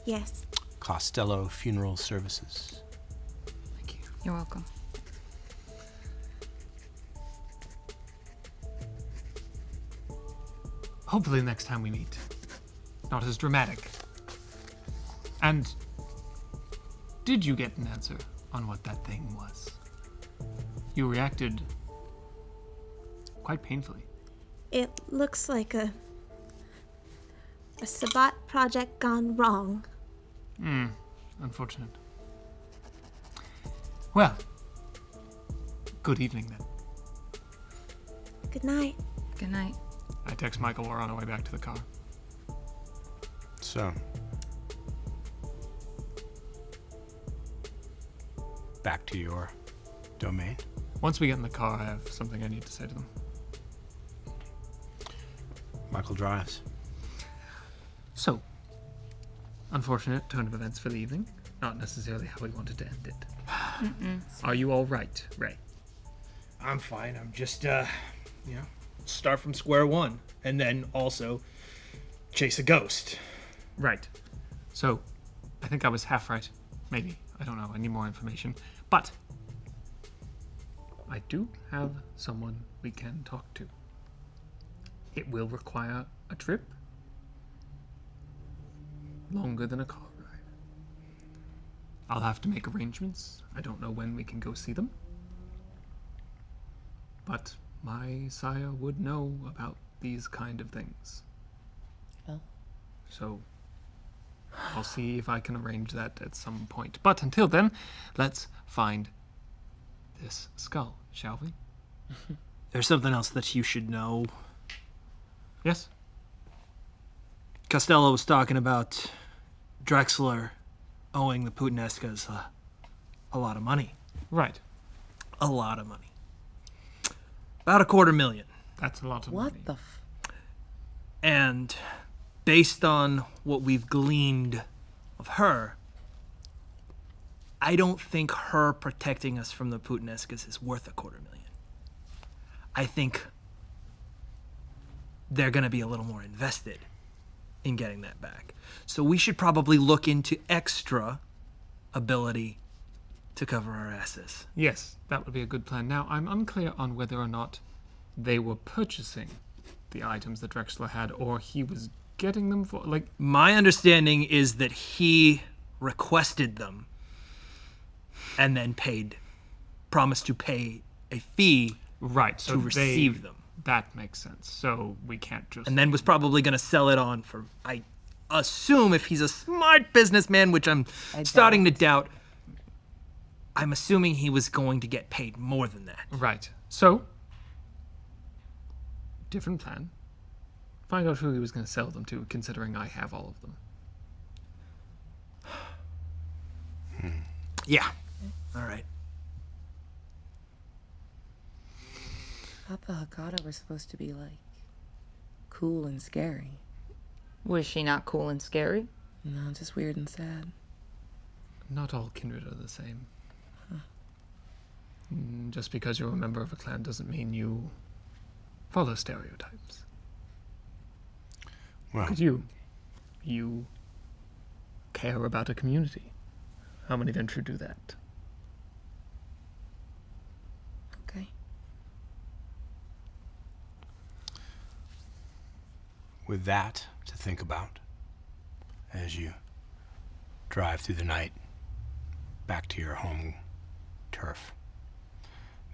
Yes. Costello Funeral Services. Thank you. You're welcome. Hopefully next time we meet, not as dramatic. And did you get an answer on what that thing was? You reacted quite painfully. It looks like a Sabbat project gone wrong. Unfortunate. Well, good evening then. Good night. Good night. I text Michael we're on our way back to the car. So, back to your domain. Once we get in the car, I have something I need to say to them. Michael drives. So, unfortunate turn of events for the evening. Not necessarily how we wanted to end it. Are you all right, Ray? I'm fine. I'm just, start from square one. And then also chase a ghost. Right. So, I think I was half right. Maybe. I don't know. I need more information. But, I do have someone we can talk to. It will require a trip. Longer than a car ride. I'll have to make arrangements. I don't know when we can go see them. But my sire would know about these kind of things. Oh. So, I'll see if I can arrange that at some point. But until then, let's find this skull, shall we? There's something else that you should know. Yes? Costello was talking about Drexler owing the Putanescas a lot of money. Right. A lot of money. About $250,000. That's a lot of What money. the And based on what we've gleaned of her, I don't think her protecting us from the Putanescas is worth $250,000. I think they're going to be a little more invested in getting that back. So we should probably look into extra ability to cover our asses. Yes, that would be a good plan. Now, I'm unclear on whether or not they were purchasing the items that Drexler had, or he was getting them for, like... My understanding is that he requested them and then promised to pay a fee Right, so to receive them. That makes sense. So we can't just... And then was probably going to sell it on for, I assume, if he's a smart businessman, which I'm starting to doubt, I'm assuming he was going to get paid more than that. Right. So, different plan. Find out who he was going to sell them to, considering I have all of them. Yeah. All right. I thought the Hecata were supposed to be, like, cool and scary. Was she not cool and scary? No, just weird and sad. Not all kindred are the same. Just because you're a member of a clan doesn't mean you follow stereotypes. Well, Look at you. You care about a community. How many Ventrue do that? Okay. with that to think about as you drive through the night back to your home turf.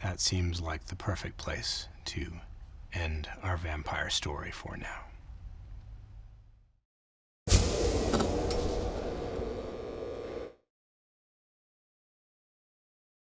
That seems like the perfect place to end our vampire story for now.